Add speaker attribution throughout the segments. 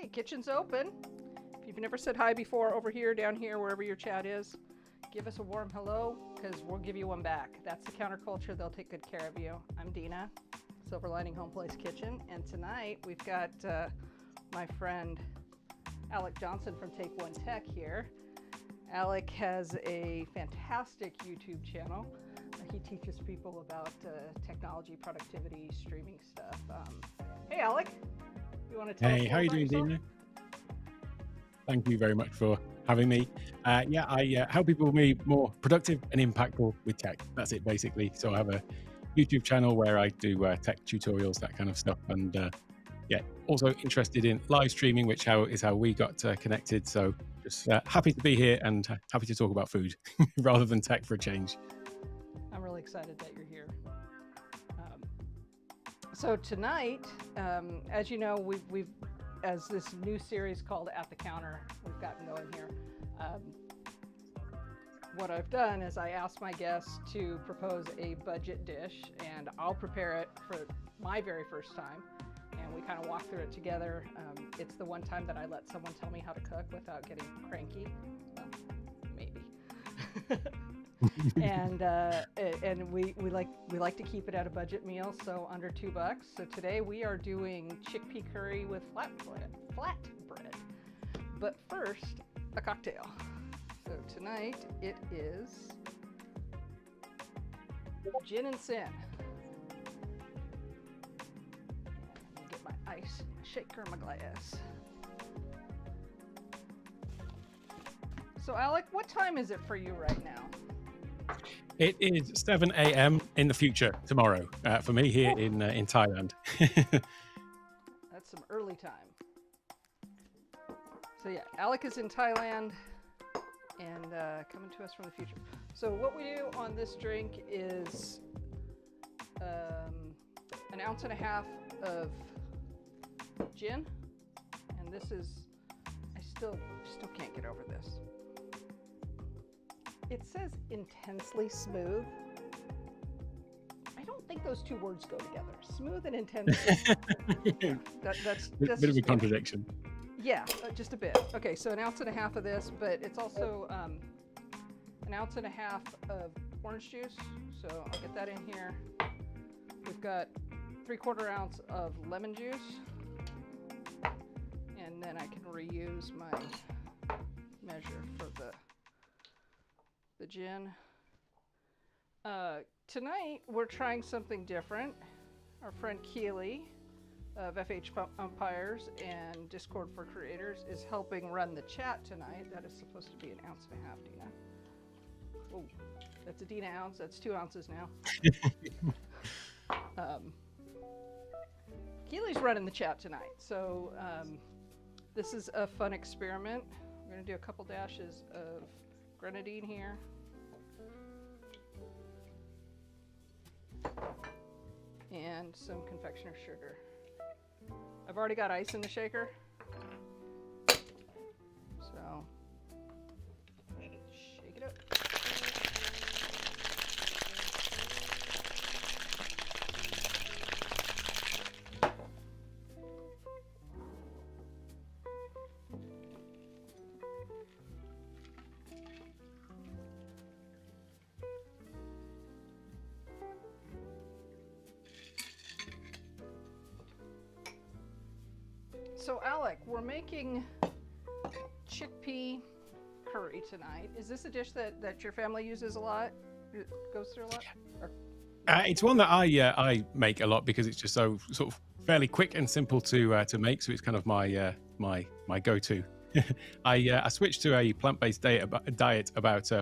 Speaker 1: right, kitchen's open. If you've never said hi before, over here, down here, wherever your chat is, give us a warm hello, because we'll give you one back. That's the counterculture. They'll take good care of you. I'm Dina, Silver Lining Homeplace Kitchen, and tonight we've got my friend Alec Johnson from Take One Tech here. Alec has a fantastic YouTube channel. He teaches people about technology, productivity, streaming stuff. Hey, Alec, you want to tell us
Speaker 2: Hey, how are you doing, Dina? Thank you very much for having me. I help people be more productive and impactful with tech. That's it, basically. So I have a YouTube channel where I do tech tutorials, that kind of stuff. And also interested in live streaming, which is how we got connected. So just happy to be here and happy to talk about food rather than tech for a change.
Speaker 1: I'm really excited that you're here. So tonight, as you know, we've as this new series called At the Counter, we've gotten going here. What I've done is I asked my guests to propose a budget dish, and I'll prepare it for my very first time. And we kind of walk through it together. It's the one time that I let someone tell me how to cook without getting cranky. Well, maybe. and we like to keep it at a budget meal, so under $2. So today we are doing chickpea curry with flatbread. But first, a cocktail. So tonight it is gin and sin. Get my ice, my shaker, my glass. So Alec, what time is it for you right now?
Speaker 2: It is 7 a.m. in the future tomorrow for me here in Thailand.
Speaker 1: That's some early time. So yeah, Alec is in Thailand and coming to us from the future. So what we do on this drink is 1.5 ounces of gin, and this is, I still can't get over this. It says intensely smooth. I don't think those two words go together. Smooth and intense. That's
Speaker 2: a bit of a contradiction.
Speaker 1: Yeah, just a bit. Okay, so 1.5 ounces of this, but it's also 1.5 ounces of orange juice. So I'll get that in here. We've got 3/4 ounce of lemon juice. And then I can reuse my measure for the gin. Tonight we're trying something different. Our friend Keely of FH Umpires and Discord for Creators is helping run the chat tonight. That is supposed to be 1.5 ounces, Dina. Oh, that's a Dina ounce. That's 2 ounces now. Keely's running the chat tonight. So this is a fun experiment. We're going to do a couple dashes of grenadine here. And some confectioner's sugar. I've already got ice in the shaker. So, shake it up. So Alec, we're making chickpea curry tonight. Is this a dish that your family uses a lot? It goes through a lot?
Speaker 2: It's one that I make a lot because it's just so sort of fairly quick and simple to make. So it's kind of my my go-to. I switched to a plant-based diet about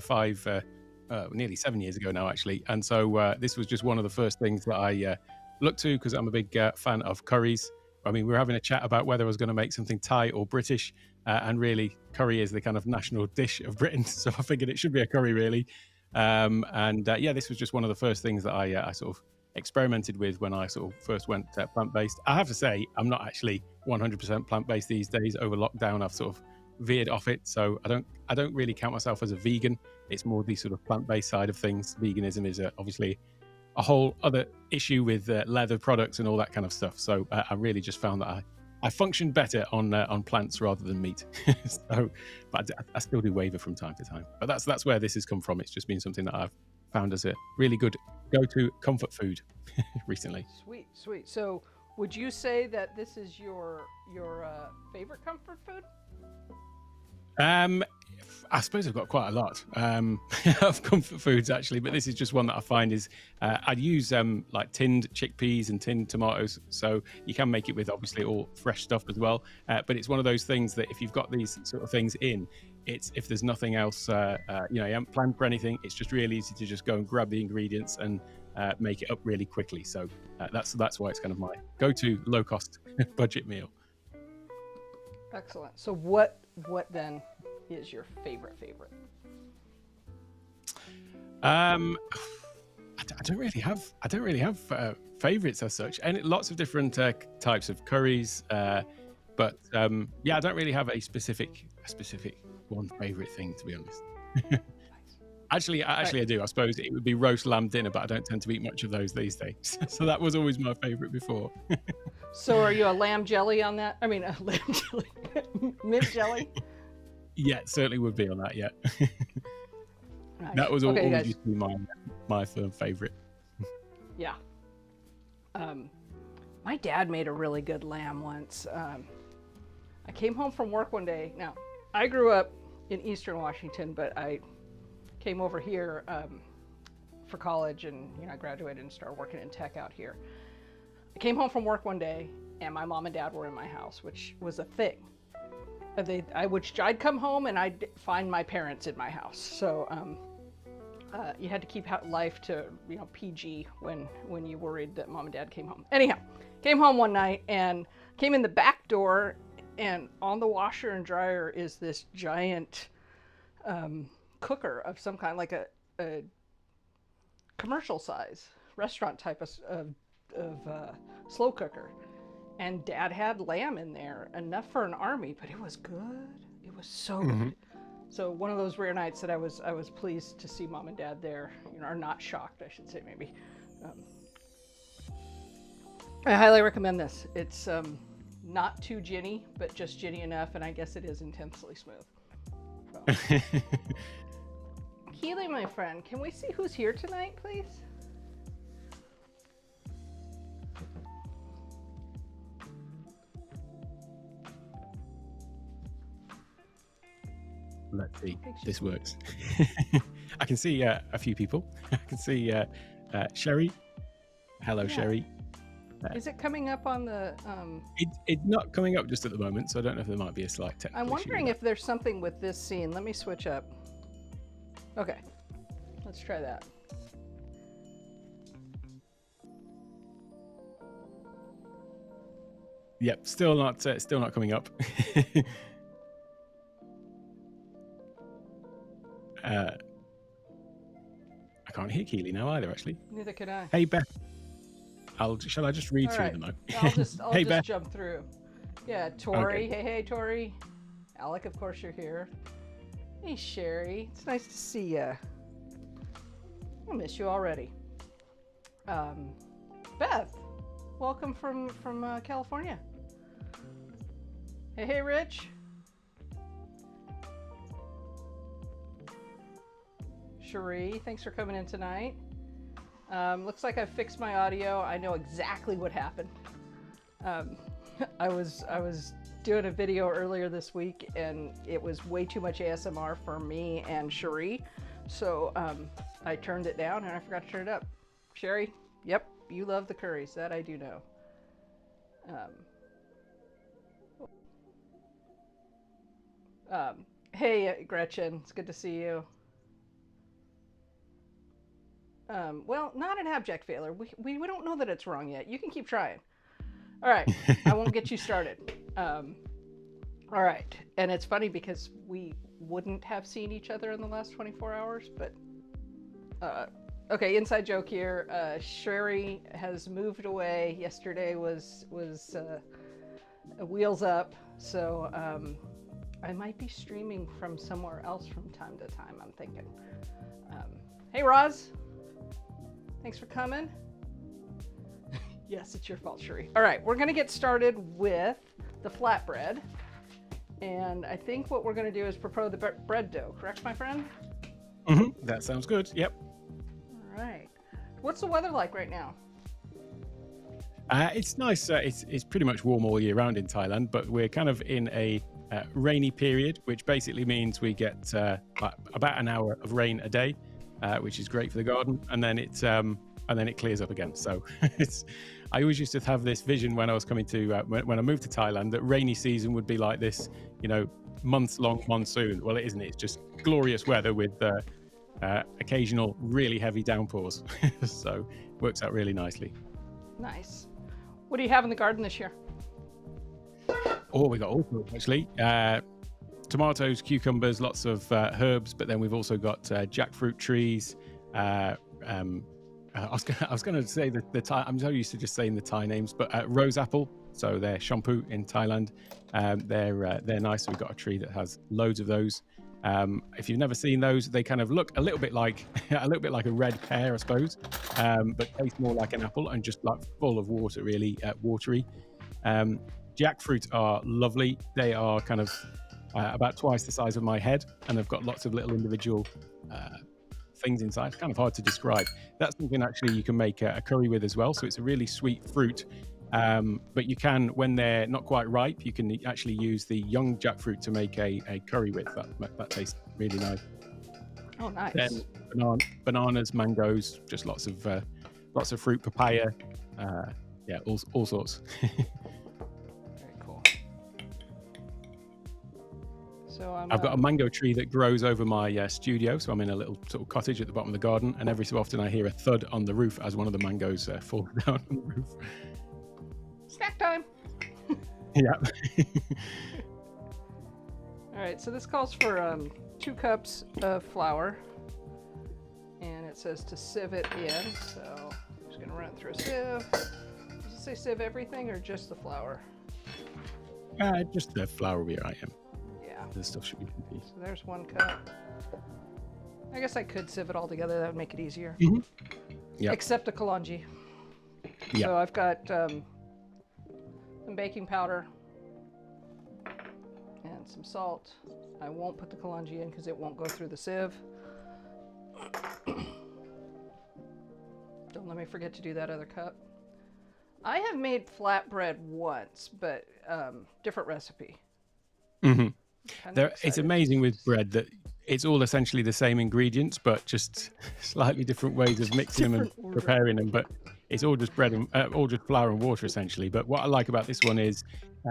Speaker 2: nearly 7 years ago now, actually. And so this was just one of the first things that I looked to because I'm a big fan of curries. I mean, we were having a chat about whether I was going to make something Thai or British, and really curry is the kind of national dish of Britain. So I figured it should be a curry, really. This was just one of the first things that I sort of experimented with when I sort of first went plant-based. I have to say, I'm not actually 100% plant-based these days. Over lockdown, I've sort of veered off it. So I don't really count myself as a vegan. It's more the sort of plant-based side of things. Veganism is obviously a whole other issue with leather products and all that kind of stuff. So I really just found that I function better on plants rather than meat. So, but I still do waver from time to time. But that's where this has come from. It's just been something that I've found as a really good go-to comfort food recently.
Speaker 1: Sweet, sweet. So, would you say that this is your favorite comfort food?
Speaker 2: I suppose I've got quite a lot of comfort foods actually, but this is just one that I find is I'd use like tinned chickpeas and tinned tomatoes, so you can make it with obviously all fresh stuff as well. But it's one of those things that if you've got these sort of things in, it's if there's nothing else, you haven't planned for anything, it's just really easy to just go and grab the ingredients and make it up really quickly. So that's why it's kind of my go-to low-cost budget meal.
Speaker 1: Excellent. So what then is your favorite?
Speaker 2: I don't really have favorites as such, and lots of different types of curries. But yeah, I don't really have a specific one favorite thing, to be honest. Actually, I do. I suppose it would be roast lamb dinner, but I don't tend to eat much of those these days. So that was always my favorite before.
Speaker 1: So are you a lamb jelly on that? I mean, a lamb jelly, mint jelly?
Speaker 2: Yeah, it certainly would be on that. Yeah,
Speaker 1: Nice.
Speaker 2: that was
Speaker 1: Okay,
Speaker 2: always
Speaker 1: guys.
Speaker 2: used to be my firm favorite.
Speaker 1: Yeah. My dad made a really good lamb once. I came home from work one day. Now, I grew up in Eastern Washington, but I came over here for college, and I graduated and started working in tech out here. I came home from work one day, and my mom and dad were in my house, which was a thing. I'd come home and I'd find my parents in my house. So you had to keep life to PG when you worried that mom and dad came home. Anyhow, came home one night and came in the back door, and on the washer and dryer is this giant cooker of some kind, like a commercial size restaurant type of slow cooker. And Dad had lamb in there, enough for an army, but it was good. It was so good. So one of those rare nights that I was pleased to see Mom and Dad there, or not shocked, I should say maybe. I highly recommend this. It's not too ginny, but just ginny enough, and I guess it is intensely smooth. So. Keely, my friend, can we see who's here tonight, please?
Speaker 2: Let's see. This works. I can see a few people. I can see Sherry. Hello, Sherry.
Speaker 1: Is it coming up on the...
Speaker 2: It's not coming up just at the moment, so I don't know if there might be a slight technical
Speaker 1: I'm wondering
Speaker 2: issue.
Speaker 1: if there's something with this scene. Let me switch up. Okay, let's try that.
Speaker 2: Yep, still not coming up. I can't hear Keely now either, actually.
Speaker 1: Neither can I.
Speaker 2: Hey, Beth. Shall I just read
Speaker 1: All
Speaker 2: through
Speaker 1: right.
Speaker 2: them?
Speaker 1: I'll just
Speaker 2: Hey, Beth.
Speaker 1: jump through. Yeah, Tori.
Speaker 2: Okay.
Speaker 1: Hey, Tori. Alec, of course you're here. Hey, Sherry. It's nice to see you. I miss you already. Beth, welcome from California. Hey, Rich. Cherie, thanks for coming in tonight. Looks like I've fixed my audio. I know exactly what happened. I was doing a video earlier this week, and it was way too much ASMR for me and Cherie, so I turned it down and I forgot to turn it up. Sherry, yep, you love the curries. That I do know. Hey, Gretchen, it's good to see you. Well, not an abject failure. We don't know that it's wrong yet. You can keep trying. All right, I won't get you started. All right, and it's funny because we wouldn't have seen each other in the last 24 hours, but okay, inside joke here. Sherry has moved away. Yesterday was wheels up, so I might be streaming from somewhere else from time to time, I'm thinking. Hey, Roz. Thanks for coming. Yes, it's your fault, Sherry. All right, we're going to get started with the flatbread. And I think what we're going to do is prepare the bread dough. Correct, my friend?
Speaker 2: That sounds good. Yep.
Speaker 1: All right. What's the weather like right now?
Speaker 2: It's nice. It's pretty much warm all year round in Thailand, but we're kind of in a rainy period, which basically means we get about an hour of rain a day, which is great for the garden, and then it clears up again. So I always used to have this vision when I was coming to when I moved to Thailand that rainy season would be like this, months-long monsoon. Well, it isn't. It's just glorious weather with occasional really heavy downpours. So works out really nicely.
Speaker 1: Nice. What do you have in the garden this year?
Speaker 2: Oh, we got all sorts actually. Tomatoes, cucumbers, lots of herbs, but then we've also got jackfruit trees. I was going to say the Thai. I'm so used to just saying the Thai names, but rose apple. So they're shampoo in Thailand. They're nice. We've got a tree that has loads of those. If you've never seen those, they kind of look a little bit like a red pear, I suppose, but taste more like an apple and just like full of water, really watery. Jackfruit are lovely. They are kind of about twice the size of my head, and they've got lots of little individual things inside. It's kind of hard to describe. That's something actually you can make a curry with as well. So it's a really sweet fruit. But you can, when they're not quite ripe, you can actually use the young jackfruit to make a curry with. That tastes really nice.
Speaker 1: Oh, nice.
Speaker 2: Then bananas, mangoes, just lots of fruit, papaya, all sorts.
Speaker 1: Very cool. So
Speaker 2: I've got a mango tree that grows over my studio, so I'm in a little sort of cottage at the bottom of the garden, and every so often I hear a thud on the roof as one of the mangoes falls down on the roof.
Speaker 1: Snack time.
Speaker 2: Yeah.
Speaker 1: All right, so this calls for 2 cups of flour, and it says to sieve it in. So I'm just gonna run it through a sieve. Does it say sieve everything or just the flour?
Speaker 2: Just the flour will be right.
Speaker 1: Yeah.
Speaker 2: The stuff should be complete.
Speaker 1: So there's 1 cup. I guess I could sieve it all together. That would make it easier.
Speaker 2: Yeah.
Speaker 1: Except the kalonji.
Speaker 2: Yeah.
Speaker 1: So I've got some baking powder and some salt. I won't put the kalonji in because it won't go through the sieve. Don't let me forget to do that other cup. I have made flatbread once, but different recipe.
Speaker 2: It's amazing with bread that it's all essentially the same ingredients, but just slightly different ways of mixing them and preparing them. But it's all just bread and all just flour and water essentially. But what I like about this one is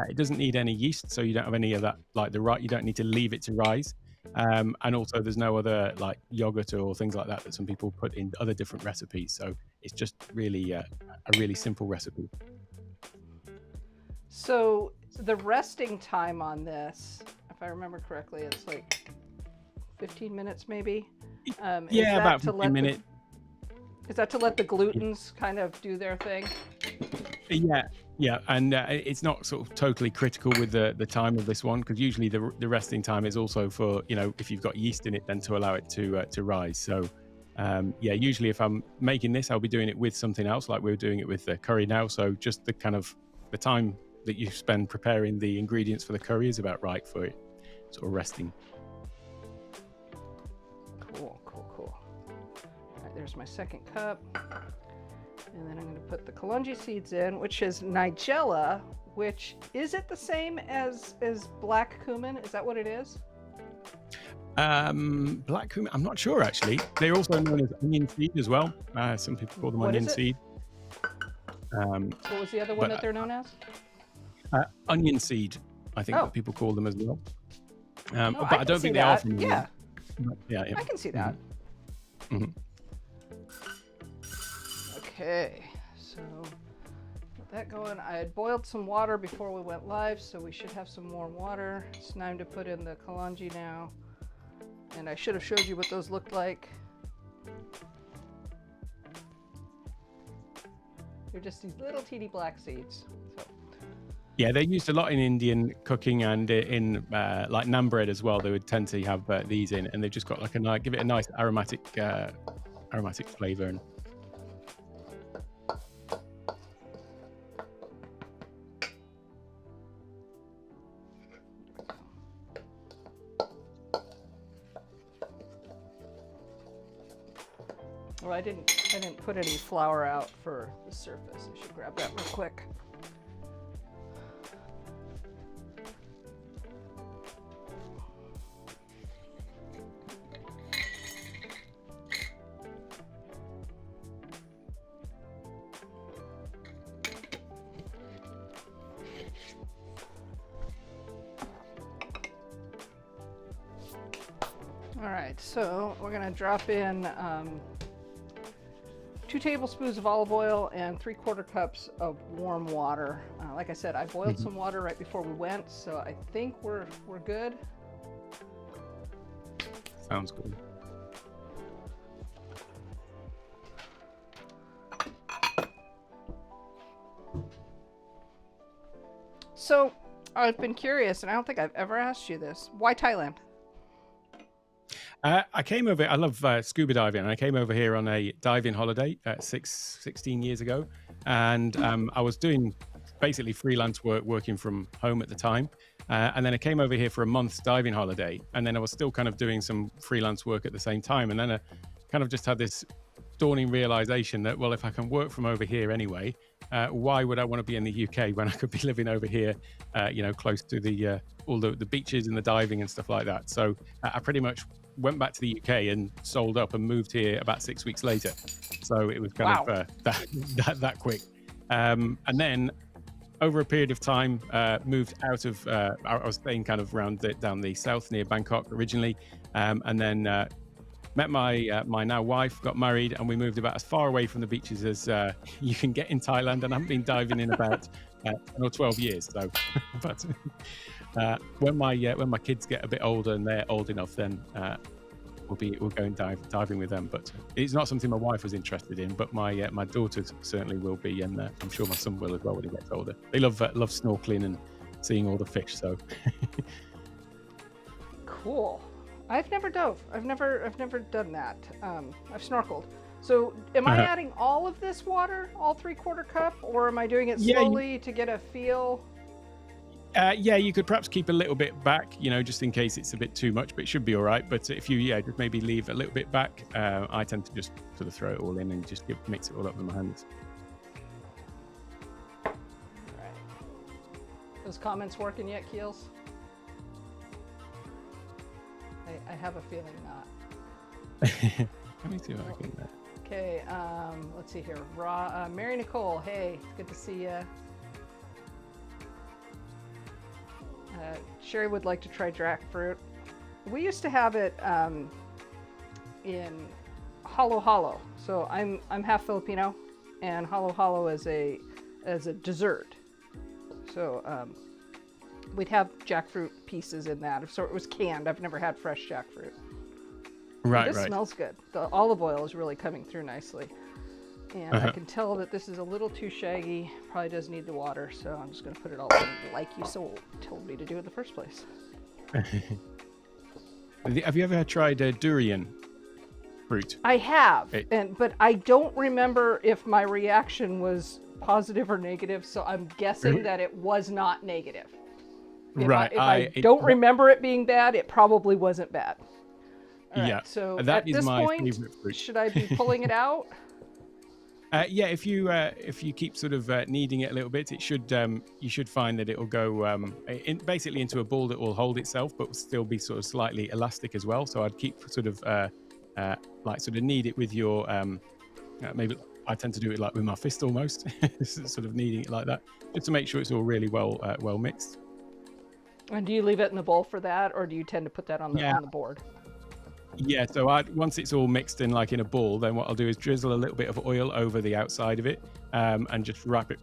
Speaker 2: it doesn't need any yeast, so you don't have any of that you don't need to leave it to rise. And also there's no other like yogurt or things like that some people put in other different recipes. So it's just really a really simple recipe.
Speaker 1: So the resting time on this, if I remember correctly, it's like 15 minutes maybe.
Speaker 2: Yeah, about 15 minutes.
Speaker 1: Is that to let the glutens kind of do their thing? Yeah, and it's not sort of totally critical with the time of this one, because usually the resting time is also for, if you've got yeast in it, then to allow it to rise. So usually if I'm making this, I'll be doing it with something else, like we're doing it with the curry now. So just the time that you spend preparing the ingredients for the curry is about right for it sort of resting. Cool. All right, there's my 2nd cup. And then I'm going to put the kalonji seeds in, which is nigella, which, is it the same as black cumin? Is that what it is?
Speaker 2: Black cumin, I'm not sure actually. They're also known as onion seed as well. Some people call them onion seed.
Speaker 1: What was the other one that they're known as?
Speaker 2: Onion seed, I think that people call them as well. But I don't think they
Speaker 1: that.
Speaker 2: are from
Speaker 1: Yeah.
Speaker 2: Yeah.
Speaker 1: I can see that.
Speaker 2: Mm-hmm.
Speaker 1: Okay, so get that going. I had boiled some water before we went live, so we should have some warm water. It's time to put in the kalonji now. And I should have showed you what those looked like. They're just these little teeny black seeds. So.
Speaker 2: Yeah, they're used a lot in Indian cooking and in like naan bread as well. They would tend to have these in, and they've just got like give it a nice aromatic flavor. And
Speaker 1: Well, I didn't put any flour out for the surface. I should grab that real quick. All right, so we're gonna drop in 2 tablespoons of olive oil and 3/4 cups of warm water. Like I said, I boiled some water right before we went, so I think we're good.
Speaker 2: Sounds good.
Speaker 1: So I've been curious, and I don't think I've ever asked you this. Why Thailand?
Speaker 2: I came over. I love scuba diving, and I came over here on a diving holiday 16 years ago, and I was doing basically freelance work, working from home at the time, and then I came over here for a month's diving holiday, and then I was still kind of doing some freelance work at the same time, and then I kind of just had this dawning realization that, well, if I can work from over here anyway, why would I want to be in the UK when I could be living over here, close to the all the beaches and the diving and stuff like that. So I pretty much went back to the UK and sold up and moved here about 6 weeks later. So it was kind of that quick. And then over a period of time, moved out of, I was staying kind of down the south near Bangkok originally. And then met my now wife, got married, and we moved about as far away from the beaches as you can get in Thailand. And I haven't been diving in about 10 or 12 years. So, but when my kids get a bit older and they're old enough, then we'll go and diving with them. But it's not something my wife was interested in, but my daughters certainly will be, and I'm sure my son will as well when he gets older. They love snorkeling and seeing all the fish. So
Speaker 1: Cool. I've never dove. I've never done that. I've snorkeled. So am I adding all of this water, all 3/4 cup, or am I doing it slowly to get a feel?
Speaker 2: Yeah, you could perhaps keep a little bit back, just in case it's a bit too much, but it should be all right. But if you, just maybe leave a little bit back. I tend to just sort of throw it all in and just mix it all up with my hands.
Speaker 1: All right. Those comments working yet, Keels? I have a feeling not.
Speaker 2: Let me see what I can.
Speaker 1: Okay, let's see here. Mary Nicole, hey, it's good to see you. Sherry would like to try jackfruit. We used to have it in halo halo. So I'm half Filipino, and halo halo is a dessert. So we'd have jackfruit pieces in that. So it was canned. I've never had fresh jackfruit.
Speaker 2: Right,
Speaker 1: this smells good. The olive oil is really coming through nicely. And I can tell that this is a little too shaggy. Probably does need the water, so I'm just going to put it all in like you told me to do in the first place.
Speaker 2: Have you ever tried durian fruit?
Speaker 1: I have, but I don't remember if my reaction was positive or negative, so I'm guessing that it was not negative. If I don't remember it being bad, it probably wasn't bad. All right, so
Speaker 2: that is
Speaker 1: this
Speaker 2: my
Speaker 1: point,
Speaker 2: favorite fruit.
Speaker 1: Should I be pulling it out?
Speaker 2: Yeah, if you keep sort of kneading it a little bit, it should you should find that it will go basically into a ball that will hold itself, but will still be sort of slightly elastic as well. So I'd keep sort of knead it with your maybe I tend to do it like with my fist almost, sort of kneading it like that, just to make sure it's all really well mixed.
Speaker 1: And do you leave it in the bowl for that, or do you tend to put that on the board?
Speaker 2: Yeah, so once it's all mixed in like in a ball, then what I'll do is drizzle a little bit of oil over the outside of it, and just wipe it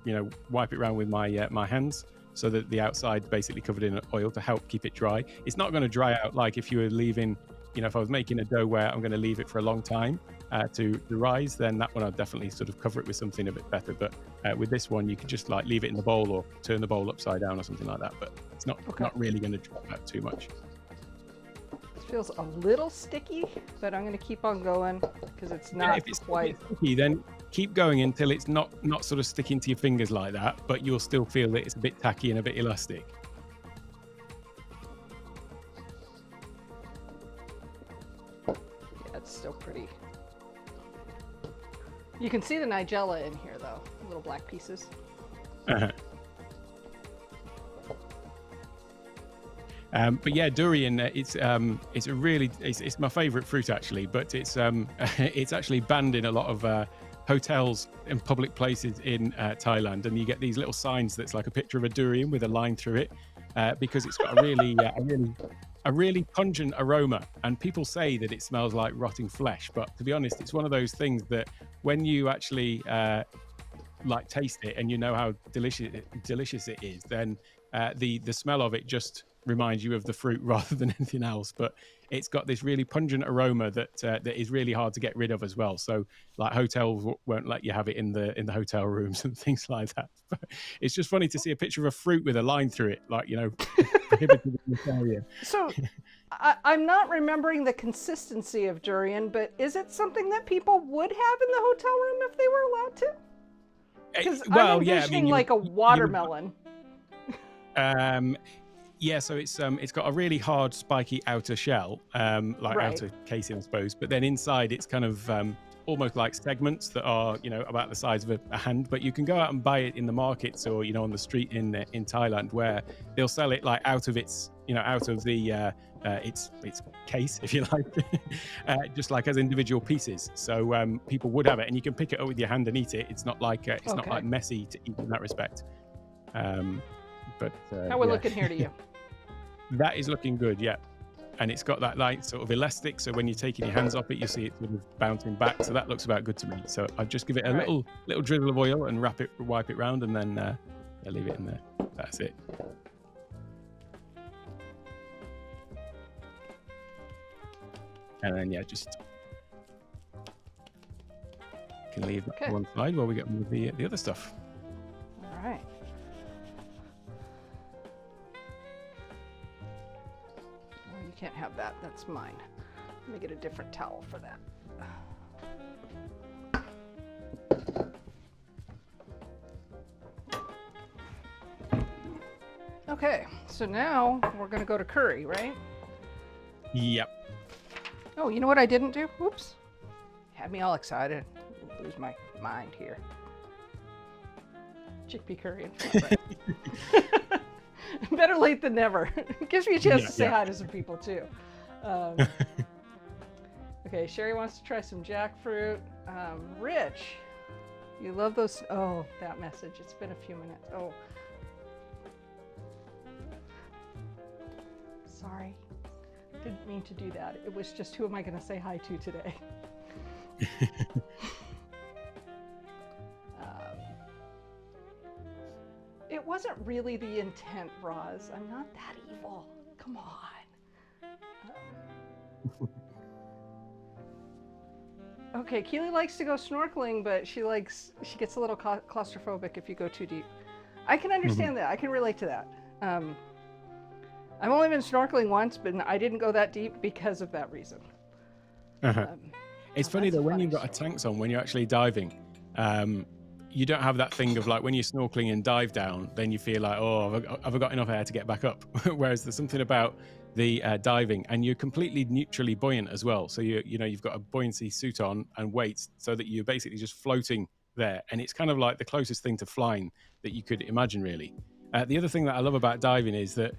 Speaker 2: around with my hands, so that the outside basically covered in oil to help keep it dry. It's not going to dry out like if you were leaving, if I was making a dough where I'm going to leave it for a long time to rise, then that one I'd definitely sort of cover it with something a bit better. But with this one, you could just like leave it in the bowl or turn the bowl upside down or something like that. But it's not really going to dry out too much.
Speaker 1: Feels a little sticky, but I'm going to keep on going because it's not
Speaker 2: if it's
Speaker 1: quite
Speaker 2: sticky, then keep going until it's not sort of sticking to your fingers like that, but you'll still feel that it's a bit tacky and a bit elastic.
Speaker 1: Yeah, it's still pretty You can see the Nigella in here, though. Little black pieces.
Speaker 2: Uh-huh. But yeah, durian. It's my favourite fruit actually. But it's it's actually banned in a lot of hotels and public places in Thailand. And you get these little signs that's like a picture of a durian with a line through it, because it's got a really pungent aroma. And people say that it smells like rotting flesh. But to be honest, it's one of those things that when you actually like taste it and you know how delicious it is, then the smell of it just reminds you of the fruit rather than anything else. But it's got this really pungent aroma that is really hard to get rid of as well. So like hotels won't let you have it in the hotel rooms and things like that. But it's just funny to see a picture of a fruit with a line through it, like, you know, prohibited in this area.
Speaker 1: So I'm not remembering the consistency of durian, but is it something that people would have in the hotel room if they were allowed to? Because I'm envisioning like a watermelon.
Speaker 2: Yeah, so it's got a really hard, spiky outer shell, outer casing, I suppose. But then inside, it's kind of almost like segments that are, you know, about the size of a hand. But you can go out and buy it in the markets or, you know, on the street in Thailand, where they'll sell it like out of its, you know, out of the its case, if you like, just like as individual pieces. So people would have it, and you can pick it up with your hand and eat it. It's not like not like messy to eat in that respect. But
Speaker 1: how we looking here to you?
Speaker 2: That is looking good, yeah. And it's got that light sort of elastic, so when you're taking your hands off it, you see it sort of bouncing back. So that looks about good to me. So I just give it a little drizzle of oil and wipe it round, and then leave it in there. That's it. And then just can leave that to one side while we get on with the other stuff.
Speaker 1: All right. Can't have that. That's mine. Let me get a different towel for that. Okay, so now we're going to go to curry, right?
Speaker 2: Yep.
Speaker 1: Oh, you know what I didn't do? Oops. Had me all excited. Lose my mind here. Chickpea curry and flatbread. Better late than never. It gives me a chance to say hi to some people too. Okay, Sherry wants to try some jackfruit. Rich, you love those. Oh, that message. It's been a few minutes. Oh. Sorry. Didn't mean to do that. It was just, who am I going to say hi to today? It wasn't really the intent, Roz. I'm not that evil. Come on. Okay, Keely likes to go snorkeling, but she gets a little claustrophobic if you go too deep. I can understand that. I can relate to that. I've only been snorkeling once, but I didn't go that deep because of that reason.
Speaker 2: It's funny though, when you've got a tanks on, when you're actually diving, you don't have that thing of like when you're snorkeling and dive down, then you feel like, oh, have I got enough air to get back up? Whereas there's something about the diving, and you're completely neutrally buoyant as well. So you've got a buoyancy suit on and weights, so that you're basically just floating there. And it's kind of like the closest thing to flying that you could imagine, really. The other thing that I love about diving is that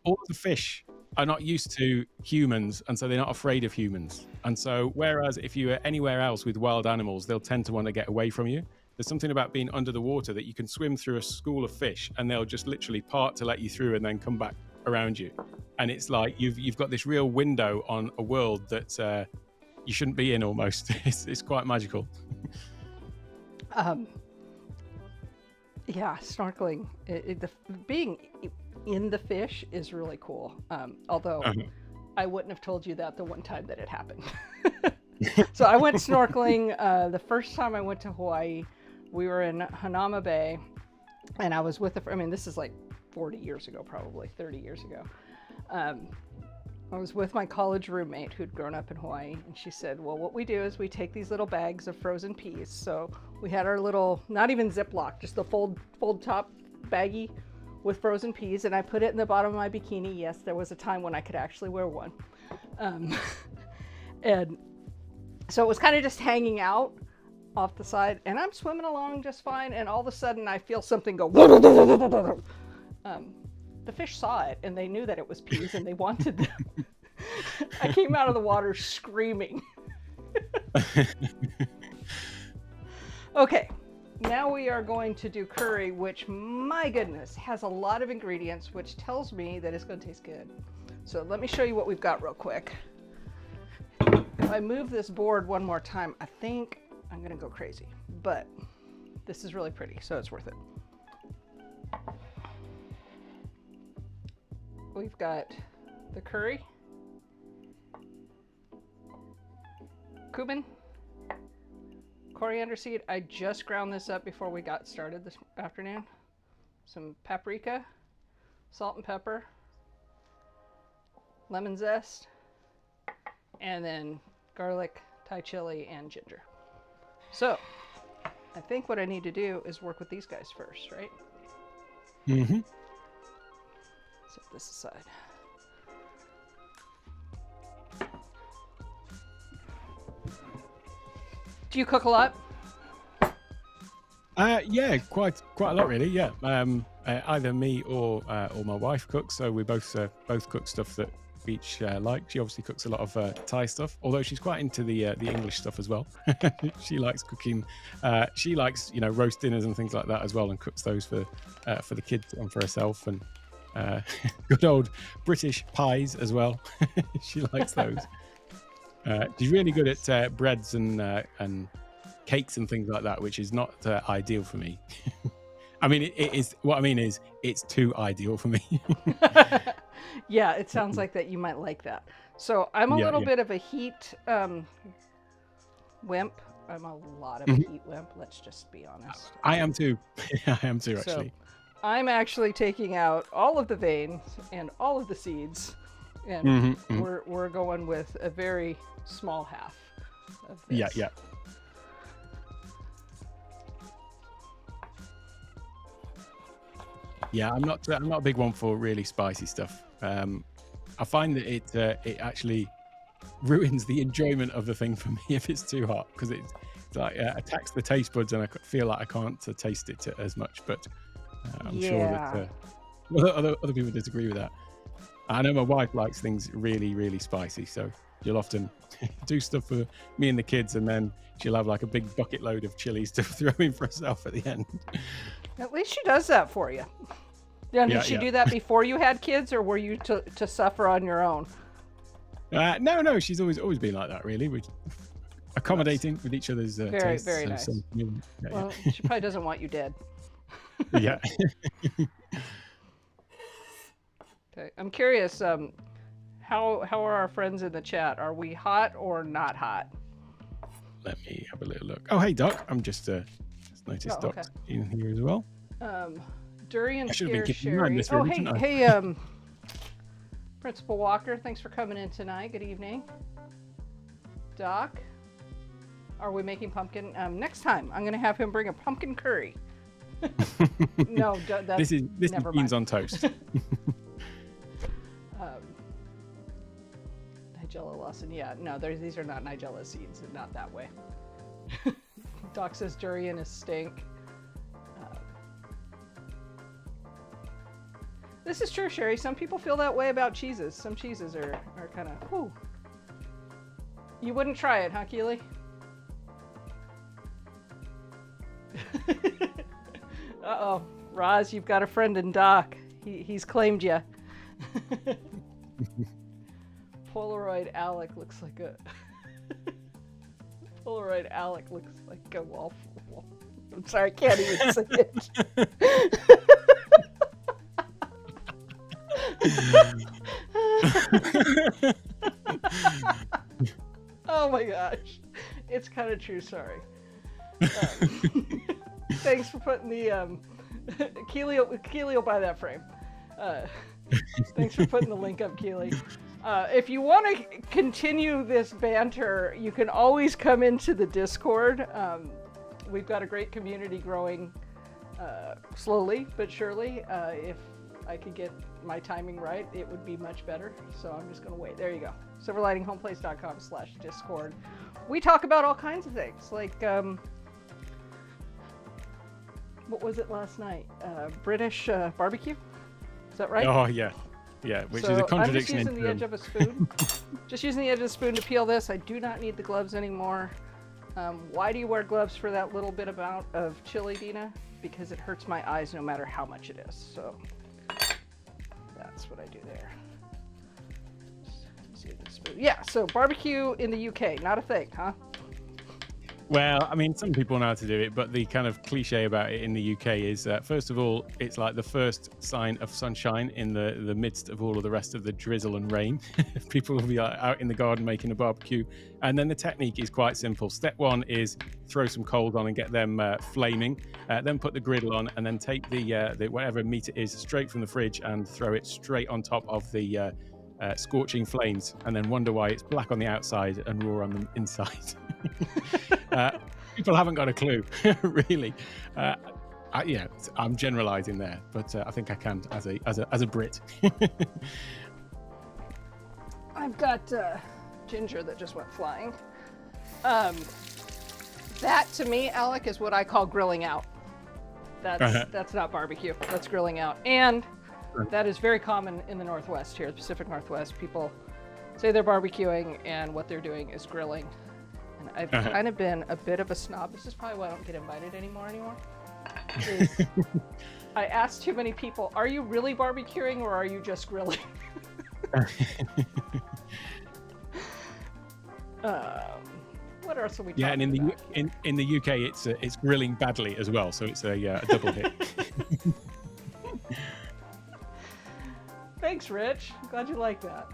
Speaker 2: all the fish are not used to humans, and so they're not afraid of humans. And so whereas if you are anywhere else with wild animals, they'll tend to want to get away from you. There's something about being under the water that you can swim through a school of fish and they'll just literally part to let you through and then come back around you. And it's like you've got this real window on a world that you shouldn't be in almost. It's quite magical.
Speaker 1: Yeah, snorkeling, being in the fish is really cool. Although I wouldn't have told you that the one time that it happened. So I went snorkeling the first time I went to Hawaii. We were in Hanauma Bay, and I was with this is like 40 years ago, probably 30 years ago. I was with my college roommate who'd grown up in Hawaii, and she said, well, what we do is we take these little bags of frozen peas. So we had our little, not even Ziploc, just the fold top baggie with frozen peas, and I put it in the bottom of my bikini. Yes, there was a time when I could actually wear one. And so it was kind of just hanging out. off the side, and I'm swimming along just fine, and all of a sudden I feel something go. The fish saw it, and they knew that it was peas, and they wanted them. I came out of the water screaming. Okay, now we are going to do curry, which, my goodness, has a lot of ingredients, which tells me that it's going to taste good. So let me show you what we've got real quick. If I move this board one more time, I think I'm going to go crazy, but this is really pretty, so it's worth it. We've got the curry, cumin, coriander seed. I just ground this up before we got started this afternoon. Some paprika, salt and pepper, lemon zest, and then garlic, Thai chili, and ginger. So I think what I need to do is work with these guys first, right?
Speaker 2: Mm-hmm.
Speaker 1: Set this aside. Do you cook a lot?
Speaker 2: Yeah, quite a lot really. Yeah, either me or my wife cooks. So we both cook stuff that we each like. She obviously cooks a lot of Thai stuff, although she's quite into the English stuff as well. She likes cooking. She likes roast dinners and things like that as well, and cooks those for the kids and for herself. And good old British pies as well. She likes those. She's really good at breads and cakes and things like that, which is not ideal for me. I mean, it is. What I mean is, it's too ideal for me.
Speaker 1: Yeah, it sounds like that you might like that. So I'm a little bit of a heat wimp. I'm a lot of a heat wimp. Let's just be honest.
Speaker 2: I am too. I am too, actually.
Speaker 1: So I'm actually taking out all of the veins and all of the seeds, and we're going with a very small half of this.
Speaker 2: Yeah. Yeah, I'm not a big one for really spicy stuff. I find that it actually ruins the enjoyment of the thing for me if it's too hot, because it's like attacks the taste buds, and I feel like I can't taste it as much. But I'm sure that other people disagree with that. I know my wife likes things really, really spicy, so she'll often do stuff for me and the kids, and then she'll have like a big bucket load of chilies to throw in for herself at the end.
Speaker 1: At least she does that for you. Yeah, did she do that before you had kids, or were you to suffer on your own?
Speaker 2: No, she's always been like that, really. We're accommodating with each other's tastes.
Speaker 1: Very nice. Well, she probably doesn't want you dead.
Speaker 2: Yeah.
Speaker 1: Okay, I'm curious. How are our friends in the chat? Are we hot or not hot?
Speaker 2: Let me have a little look. Oh, hey, Doc. I'm just noticed Doc's in here as well.
Speaker 1: Durian
Speaker 2: I should have been keeping
Speaker 1: Sherry.
Speaker 2: this
Speaker 1: Oh,
Speaker 2: room,
Speaker 1: hey, Principal Walker, thanks for coming in tonight. Good evening. Doc, are we making pumpkin? Next time, I'm going to have him bring a pumpkin curry. No, that's
Speaker 2: this is beans on toast.
Speaker 1: Nigella Lawson, yeah, no, these are not Nigella seeds, not that way. Doc says durian is stink. This is true, Sherry. Some people feel that way about cheeses. Some cheeses are kind of, whoo. You wouldn't try it, huh, Keely? Uh-oh. Roz, you've got a friend in Doc. He's claimed you. Polaroid Alec looks like a... Polaroid Alec looks like a waffle. I'm sorry, I can't even say it. Oh my gosh. It's kind of true, sorry. Thanks for putting the Keely will buy that frame. Thanks for putting the link up, Keely. If you want to continue this banter, you can always come into the Discord. We've got a great community growing slowly but surely. If I could get my timing right, it would be much better. So I'm just going to wait. There you go. Silverlightinghomeplace.com/Discord. We talk about all kinds of things, like what was it last night? British barbecue? Is that right?
Speaker 2: Oh yeah, yeah, which is a contradiction.
Speaker 1: I'm just using the edge of a spoon. Just using the edge of the spoon to peel this. I do not need the gloves anymore. Why do you wear gloves for that little bit amount of chili, Dina? Because it hurts my eyes no matter how much it is. So that's what I do there. See the spoon. Yeah, so barbecue in the UK, not a thing, huh?
Speaker 2: Well, I mean, some people know how to do it, but the kind of cliche about it in the UK is, first of all, it's like the first sign of sunshine in the midst of all of the rest of the drizzle and rain. People will be out in the garden making a barbecue. And then the technique is quite simple. Step one is throw some coals on and get them flaming. Then put the griddle on and then take the whatever meat it is straight from the fridge and throw it straight on top of the scorching flames, and then wonder why it's black on the outside and raw on the inside. People haven't got a clue, really. Yeah, I'm generalizing there, but I think I can as a Brit.
Speaker 1: I've got ginger that just went flying. That to me, Alec, is what I call grilling out. That's not barbecue. That's grilling out, and that is very common in the Northwest here, the Pacific Northwest. People say they're barbecuing, and what they're doing is grilling. And I've kind of been a bit of a snob. This is probably why I don't get invited anymore. Is I ask too many people, are you really barbecuing or are you just grilling? What else are we talking
Speaker 2: about? Yeah, and in the UK, it's grilling badly as well, so it's a double hit.
Speaker 1: Thanks, Rich. I'm glad you like that.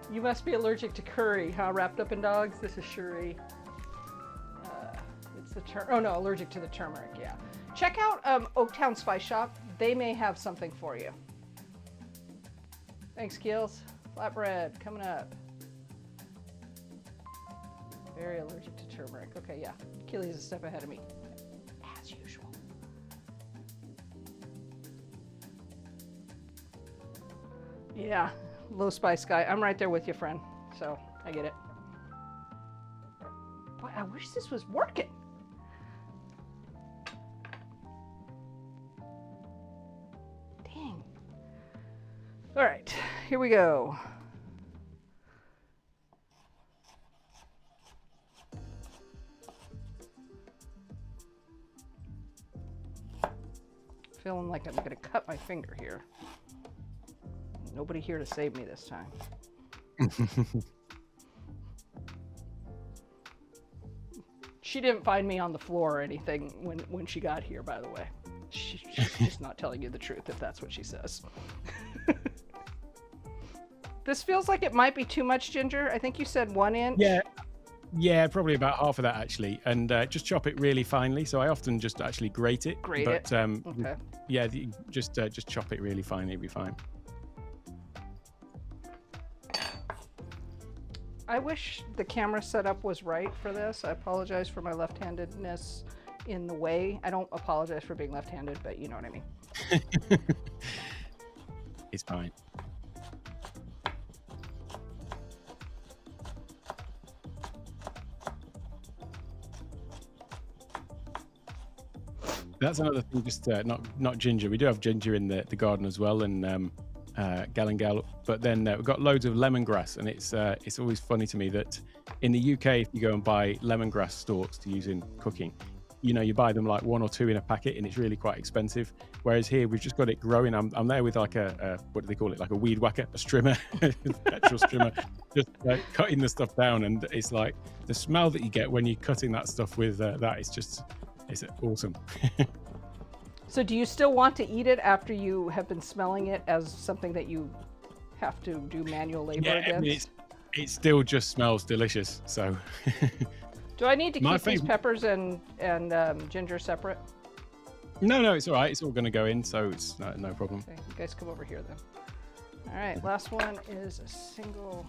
Speaker 1: You must be allergic to curry, huh? Wrapped up in dogs. This is Shuri. It's the allergic to the turmeric. Yeah. Check out Oaktown Spice Shop. They may have something for you. Thanks, Keels. Flatbread coming up. Very allergic to turmeric. Okay, yeah. Keely's a step ahead of me, as usual. Yeah, low spice guy. I'm right there with you, friend. So I get it. Boy, I wish this was working. Dang. All right, here we go. Feeling like I'm gonna cut my finger here. Nobody here to save me this time. She didn't find me on the floor or anything when she got here, by the way. She's just not telling you the truth if that's what she says. This feels like it might be too much ginger. I think you said 1 inch.
Speaker 2: Yeah, probably about half of that actually, and just chop it really finely. So I often just actually grate it. Okay. Yeah, just chop it really finely. It'll be fine.
Speaker 1: I wish the camera setup was right for this. I apologize for my left-handedness in the way. I don't apologize for being left-handed, but you know what I mean.
Speaker 2: It's fine. That's another thing, just not ginger. We do have ginger in the garden as well, and galangal, but then we've got loads of lemongrass, and it's always funny to me that in the UK, if you go and buy lemongrass stalks to use in cooking, you buy them like 1 or 2 in a packet, and it's really quite expensive. Whereas here, we've just got it growing. I'm there with like a what do they call it? Like a weed whacker, a strimmer, petrol strimmer, just cutting the stuff down, and it's like the smell that you get when you're cutting that stuff with that. It's awesome.
Speaker 1: So do you still want to eat it after you have been smelling it as something that you have to do manual labor against?
Speaker 2: I mean, it still just smells delicious. So.
Speaker 1: Do I need to keep these peppers and ginger separate?
Speaker 2: No, it's all right. It's all going to go in, so it's no problem.
Speaker 1: Okay, you guys come over here then. All right, last one is a single.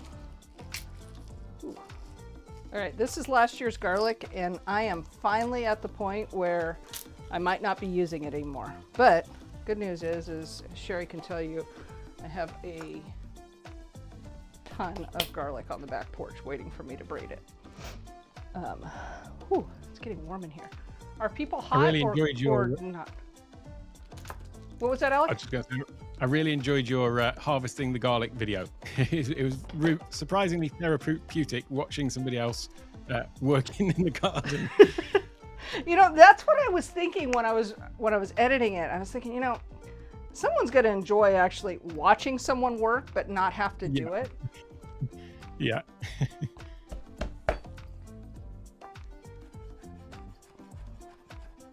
Speaker 1: Ooh. All right, this is last year's garlic, and I am finally at the point where I might not be using it anymore. But good news is Sherry can tell you, I have a ton of garlic on the back porch waiting for me to braid it. Whew, it's getting warm in here. Are people hot
Speaker 2: I really enjoyed
Speaker 1: or not? What was that, Alec?
Speaker 2: I was just going to say, I really enjoyed your harvesting the garlic video. It was surprisingly therapeutic watching somebody else working in the garden.
Speaker 1: You know, that's what I was thinking when I was editing it. I was thinking, you know, someone's going to enjoy actually watching someone work, but not have to do it.
Speaker 2: Yeah.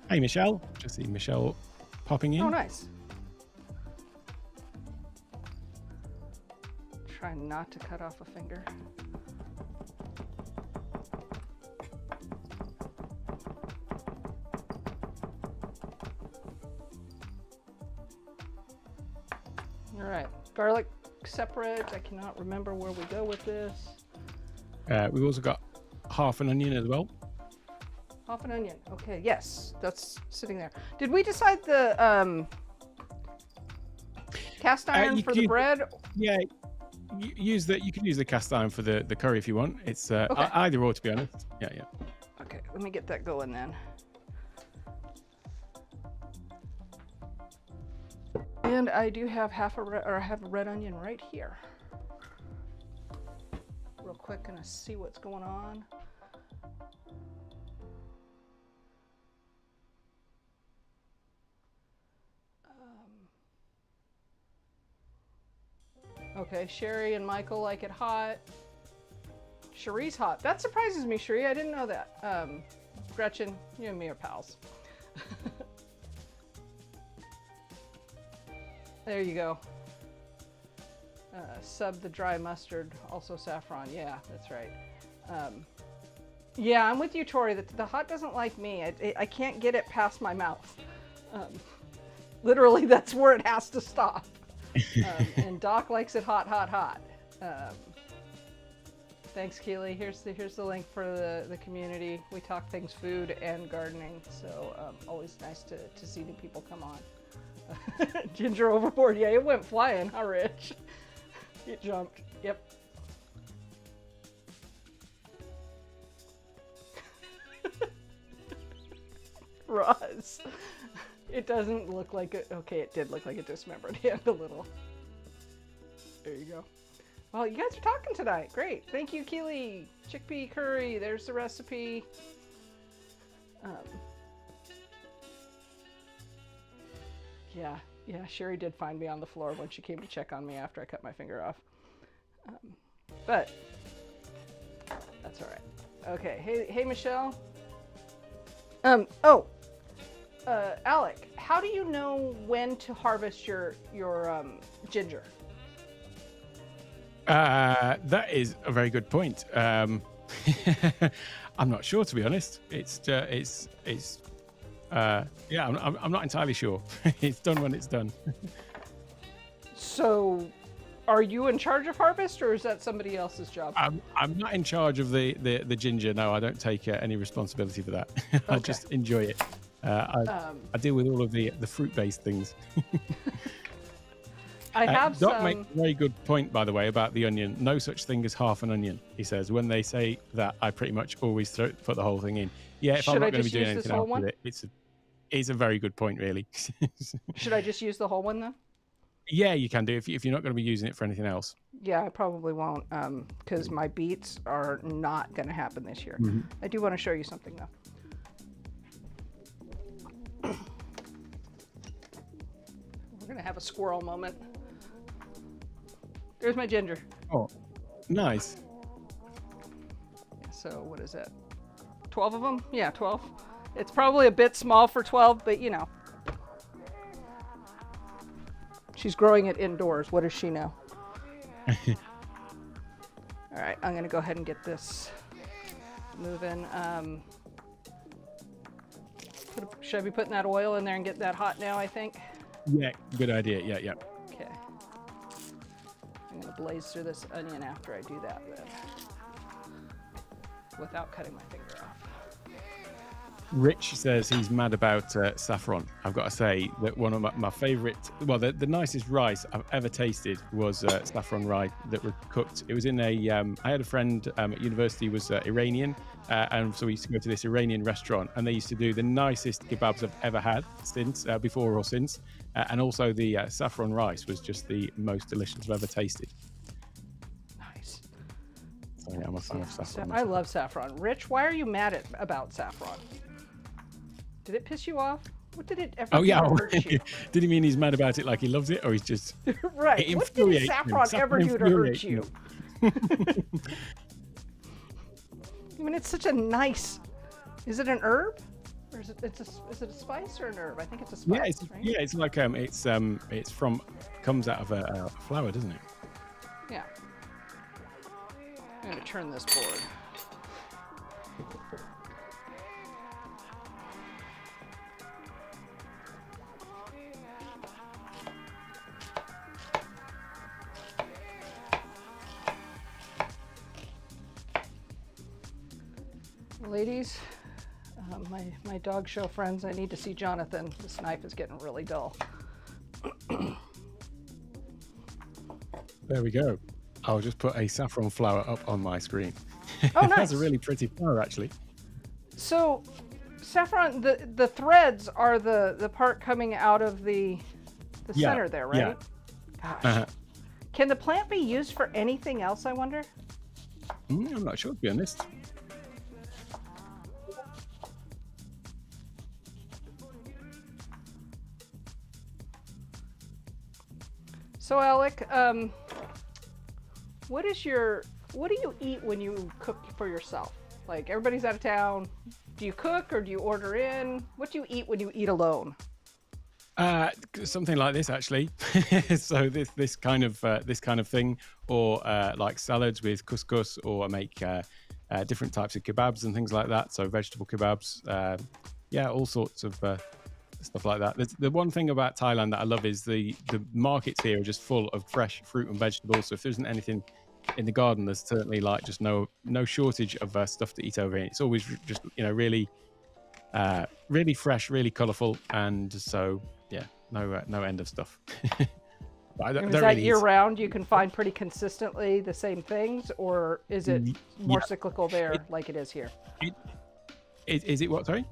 Speaker 2: Hey, Michelle. Just see Michelle popping in.
Speaker 1: Oh, nice. Try not to cut off a finger. All right, garlic separate. I cannot remember where we go with this.
Speaker 2: We've also got half an onion as well.
Speaker 1: Half an onion. Okay, yes, that's sitting there. Did we decide the cast iron for the bread?
Speaker 2: Yeah, you can use the cast iron for the curry if you want. It's either or, to be honest. Yeah.
Speaker 1: Okay, let me get that going then. And I do have I have a red onion right here. Real quick, gonna see what's going on. Okay, Sherry and Michael like it hot. Cherie's hot. That surprises me, Cherie. I didn't know that. Gretchen, you and me are pals. There you go. Sub the dry mustard, also saffron. Yeah, that's right. Yeah, I'm with you, Tori. The hot doesn't like me. I can't get it past my mouth. Literally, that's where it has to stop. And Doc likes it hot, hot, hot. Thanks, Keely. Here's the link for the community. We talk things food and gardening, so always nice to see new people come on. Ginger overboard. Yeah, it went flying, huh, Rich? It jumped. Yep. Roz. It doesn't look like it. Okay, it did look like a dismembered hand a little. There you go. Well, you guys are talking tonight. Great. Thank you, Keely. Chickpea curry. There's the recipe. Yeah, Sherry did find me on the floor when she came to check on me after I cut my finger off. But that's all right. Okay, hey, Michelle. Alec, how do you know when to harvest your ginger?
Speaker 2: That is a very good point. I'm not sure, to be honest. I'm not entirely sure. It's done when it's done.
Speaker 1: So, are you in charge of harvest, or is that somebody else's job?
Speaker 2: I'm not in charge of the ginger. No, I don't take any responsibility for that. I just enjoy it. I deal with all of the fruit-based things.
Speaker 1: I have
Speaker 2: Doc makes a very good point, by the way, about the onion. No such thing as half an onion, he says. When they say that, I pretty much always put the whole thing in. Yeah, if I'm not going to be doing anything else with it, it's a very good point, really.
Speaker 1: Should I just use the whole one, though?
Speaker 2: Yeah, you can do if you're not going to be using it for anything else.
Speaker 1: Yeah, I probably won't, because my beets are not going to happen this year.
Speaker 2: Mm-hmm.
Speaker 1: I do want to show you something, though. We're going to have a squirrel moment. There's my ginger.
Speaker 2: Oh, nice.
Speaker 1: So what is that? 12 of them? Yeah, 12. It's probably a bit small for 12, but you know. She's growing it indoors. What does she know? All right, I'm going to go ahead and get this moving. Should I be putting that oil in there and get that hot now, I think?
Speaker 2: Yeah, good idea. Yeah.
Speaker 1: Okay. I'm going to blaze through this onion after I do that then, without cutting my finger off.
Speaker 2: Rich says he's mad about saffron. I've got to say that one of my favorite, well, the nicest rice I've ever tasted was saffron rice that was cooked. It was in I had a friend at university was Iranian, and so we used to go to this Iranian restaurant, and they used to do the nicest kebabs I've ever had since, before or since. And also the saffron rice was just the most delicious I've ever tasted.
Speaker 1: Nice.
Speaker 2: So yeah, I'm a fan of saffron.
Speaker 1: I love saffron. Rich, why are you mad about saffron? Did it piss you off? What did it ever
Speaker 2: Oh yeah,
Speaker 1: hurt you?
Speaker 2: did he mean he's mad about it like he loves it, or he's just
Speaker 1: right? What did saffron ever do to hurt you? I mean, it's such a nice. Is it an herb, or is it? Is it a spice or an herb? I think it's a spice.
Speaker 2: Yeah, it's like it's from comes out of a flower, doesn't it?
Speaker 1: Yeah. I'm gonna turn this board. Ladies, my dog show friends, I need to see Jonathan. This knife is getting really dull.
Speaker 2: There we go. I'll just put a saffron flower up on my screen.
Speaker 1: Oh, nice.
Speaker 2: That's a really pretty flower, actually.
Speaker 1: So, saffron, the threads are the part coming out of the center there, right?
Speaker 2: Yeah.
Speaker 1: Gosh. Can the plant be used for anything else, I wonder?
Speaker 2: I'm not sure, to be honest.
Speaker 1: So Alec, what do you eat when you cook for yourself? Like, everybody's out of town. Do you cook or do you order in? What do you eat when you eat alone?
Speaker 2: Something like this, actually. So this kind of thing, or like salads with couscous, or I make different types of kebabs and things like that. So vegetable kebabs, all sorts of stuff like that. The one thing about Thailand that I love is the markets here are just full of fresh fruit and vegetables. So if there isn't anything in the garden, there's certainly like just no shortage of stuff to eat over here. It's always just really fresh, really colourful, and so no end of stuff.
Speaker 1: Is that year round? You can find pretty consistently the same things, or is it more cyclical there, like it is here?
Speaker 2: Is it what? Sorry.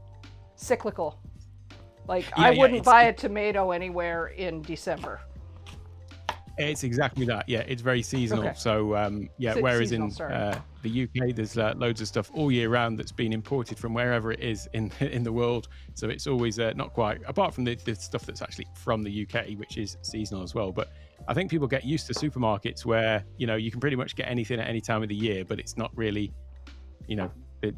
Speaker 1: Cyclical. Like, I wouldn't buy a tomato anywhere in December.
Speaker 2: It's exactly that. Yeah, it's very seasonal. Okay. So, whereas seasonal, in the UK, there's loads of stuff all year round that's been imported from wherever it is in the world. So it's always not quite, apart from the stuff that's actually from the UK, which is seasonal as well. But I think people get used to supermarkets where, you can pretty much get anything at any time of the year, but it's not really,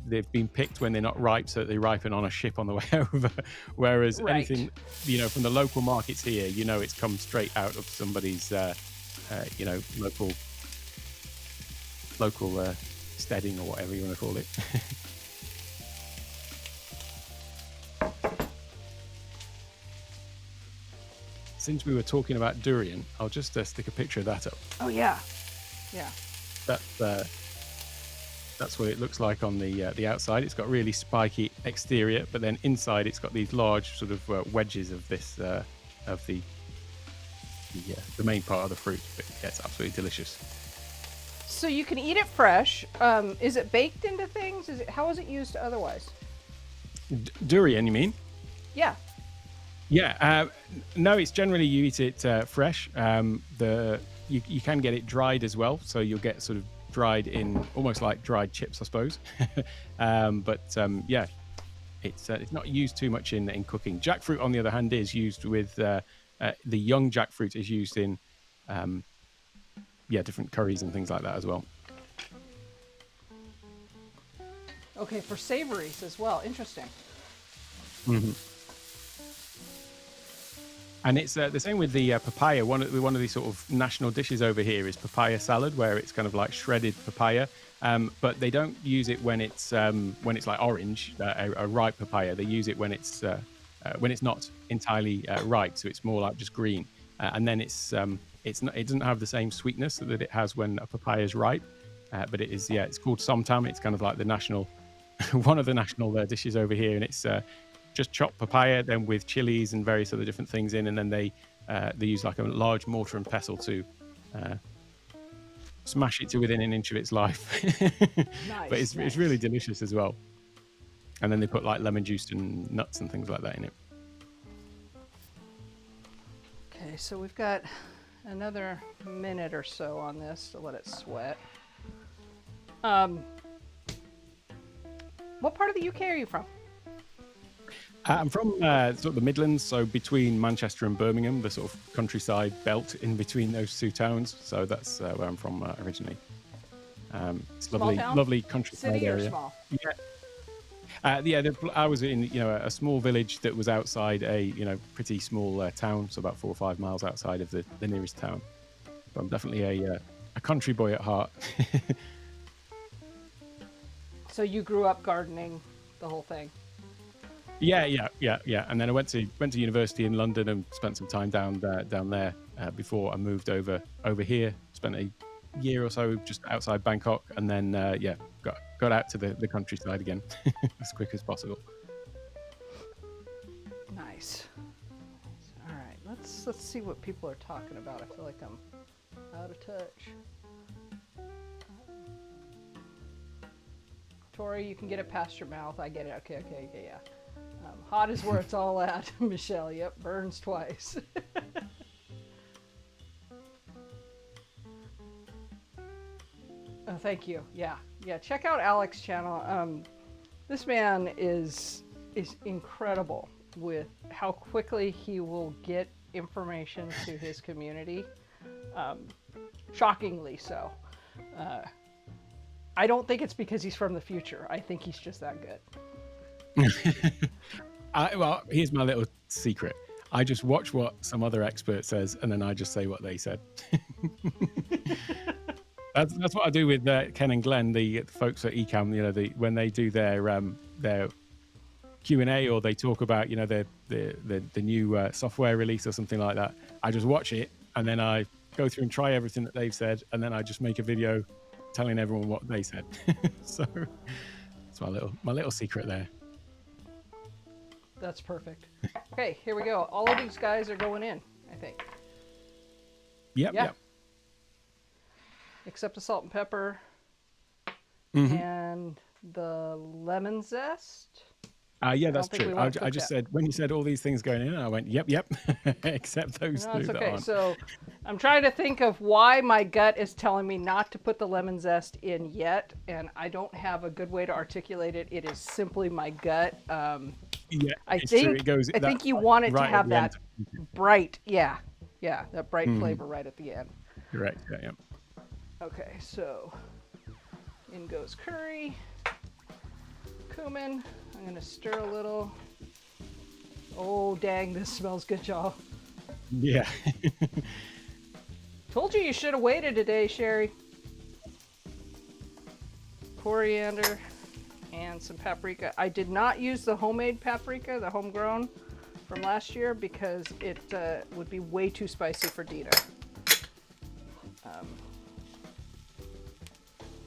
Speaker 2: they've been picked when they're not ripe, so that they ripen on a ship on the way over. Whereas anything, from the local markets here, it's come straight out of somebody's, local steading, or whatever you want to call it. Since we were talking about durian, I'll just stick a picture of that up.
Speaker 1: Oh yeah, yeah.
Speaker 2: That's what it looks like on the outside. It's got really spiky exterior, but then inside it's got these large sort of wedges of this of the main part of the fruit. But yeah, it's absolutely delicious.
Speaker 1: So you can eat it fresh. Is it baked into things? How is it used otherwise?
Speaker 2: Durian, you mean?
Speaker 1: Yeah.
Speaker 2: Yeah. No, it's generally you eat it fresh. You can get it dried as well, so you'll get sort of dried in almost like dried chips, I suppose. It's not used too much in cooking. Jackfruit, on the other hand, is used with the young jackfruit is used in different curries and things like that as well.
Speaker 1: Okay, for savories as well. Interesting.
Speaker 2: Mm-hmm. And it's the same with the papaya. One of the sort of national dishes over here is papaya salad, where it's kind of like shredded papaya. But they don't use it when it's like orange, a ripe papaya. They use it when it's not entirely ripe, so it's more like just green. And then it doesn't have the same sweetness that it has when a papaya is ripe. But it is it's called somtam. It's kind of like the national one of the national dishes over here, and it's just chopped papaya, then with chilies and various other different things in, and then they use like a large mortar and pestle to smash it to within an inch of its life. But
Speaker 1: Nice,
Speaker 2: it's really
Speaker 1: nice.
Speaker 2: delicious as well. And then they put like lemon juice and nuts and things like that in it.
Speaker 1: Okay, so we've got another minute or so on this to let it sweat. What part of the UK are you from?
Speaker 2: I'm from sort of the Midlands, so between Manchester and Birmingham, the sort of countryside belt in between those two towns. So that's where I'm from originally. It's
Speaker 1: Small
Speaker 2: lovely,
Speaker 1: town?
Speaker 2: lovely countryside
Speaker 1: City or
Speaker 2: area.
Speaker 1: small?
Speaker 2: Yeah. I was in a small village that was outside a pretty small town, so about 4 or 5 miles outside of the nearest town. So I'm definitely a country boy at heart.
Speaker 1: So you grew up gardening the whole thing?
Speaker 2: Yeah. And then I went to university in London and spent some time down there before I moved over here. Spent a year or so just outside Bangkok, and then got out to the countryside again as quick as possible.
Speaker 1: Nice. All right, let's see what people are talking about. I feel like I'm out of touch. Tori, you can get it past your mouth. I get it. Okay, yeah. Hot is where it's all at. Michelle, yep, burns twice. Oh, thank you. Yeah. Check out Alec's channel. This man is incredible with how quickly he will get information to his community. Shockingly so. I don't think it's because he's from the future. I think he's just that good.
Speaker 2: Well, here's my little secret. I just watch what some other expert says, and then I just say what they said. That's what I do with Ken and Glenn, the folks at Ecamm. When they do their Q&A, or they talk about the new software release or something like that. I just watch it, and then I go through and try everything that they've said, and then I just make a video telling everyone what they said. So it's my little secret there.
Speaker 1: That's perfect. Okay, here we go. All of these guys are going in, I think.
Speaker 2: Yep.
Speaker 1: Except the salt and pepper
Speaker 2: Mm-hmm.
Speaker 1: and the lemon zest.
Speaker 2: Yeah, that's
Speaker 1: think we
Speaker 2: true.
Speaker 1: wanna
Speaker 2: I
Speaker 1: cook
Speaker 2: just
Speaker 1: that.
Speaker 2: said, when you said all these things going in, I went, yep. Except those
Speaker 1: No,
Speaker 2: two
Speaker 1: it's
Speaker 2: that
Speaker 1: okay.
Speaker 2: aren't.
Speaker 1: So I'm trying to think of why my gut is telling me not to put the lemon zest in yet, and I don't have a good way to articulate it. It is simply my gut.
Speaker 2: Yeah,
Speaker 1: I
Speaker 2: it's true.
Speaker 1: think
Speaker 2: It goes.
Speaker 1: I think
Speaker 2: that's
Speaker 1: you
Speaker 2: like
Speaker 1: want it to
Speaker 2: right at
Speaker 1: have
Speaker 2: the end.
Speaker 1: that bright, that bright
Speaker 2: Mhm.
Speaker 1: flavor right at the end.
Speaker 2: Correct. Yeah.
Speaker 1: Okay, so in goes curry, cumin. I'm gonna stir a little. Oh dang, this smells good, y'all.
Speaker 2: Yeah.
Speaker 1: Told you should have waited today, Sherry. Coriander and some paprika. I did not use the homemade paprika, the homegrown from last year, because it would be way too spicy for Dina.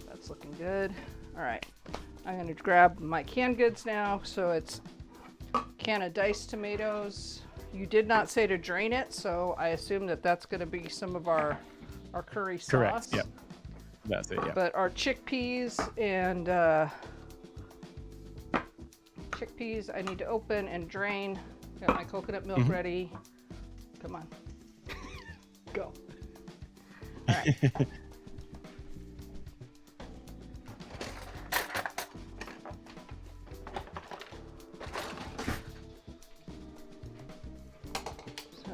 Speaker 1: That's looking good. All right, I'm gonna grab my canned goods now. So it's can of diced tomatoes. You did not say to drain it, so I assume that that's gonna be some of our curry sauce.
Speaker 2: Correct. Yeah. That's it. Yeah.
Speaker 1: But our chickpeas and chickpeas I need to open and drain. Got my coconut milk ready. Come on. Go. All right. So,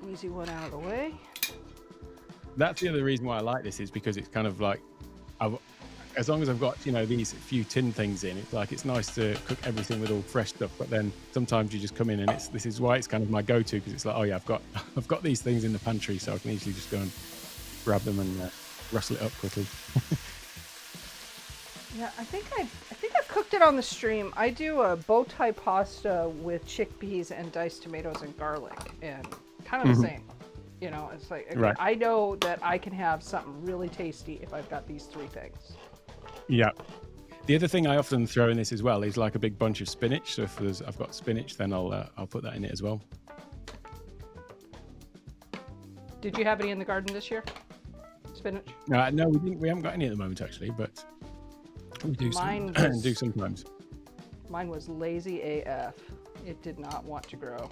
Speaker 1: easy one out of the way.
Speaker 2: That's the other reason why I like this, is because it's kind of like, as long as I've got these few tin things in, it's nice to cook everything with all fresh stuff. But then sometimes you just come in and this is why it's kind of my go-to, because it's like, oh yeah, I've got these things in the pantry, so I can easily just go and grab them and rustle it up quickly.
Speaker 1: Yeah, I think I've cooked it on the stream. I do a bow tie pasta with chickpeas and diced tomatoes and garlic, and kind of the same. It's like, okay,
Speaker 2: Right.
Speaker 1: I know that I can have something really tasty if I've got these three things.
Speaker 2: Yeah. The other thing I often throw in this as well is like a big bunch of spinach. So if I've got spinach, then I'll put that in it as well.
Speaker 1: Did you have any in the garden this year? Spinach?
Speaker 2: No, we didn't. We haven't got any at the moment actually, but we do do sometimes.
Speaker 1: Mine was lazy AF. It did not want to grow.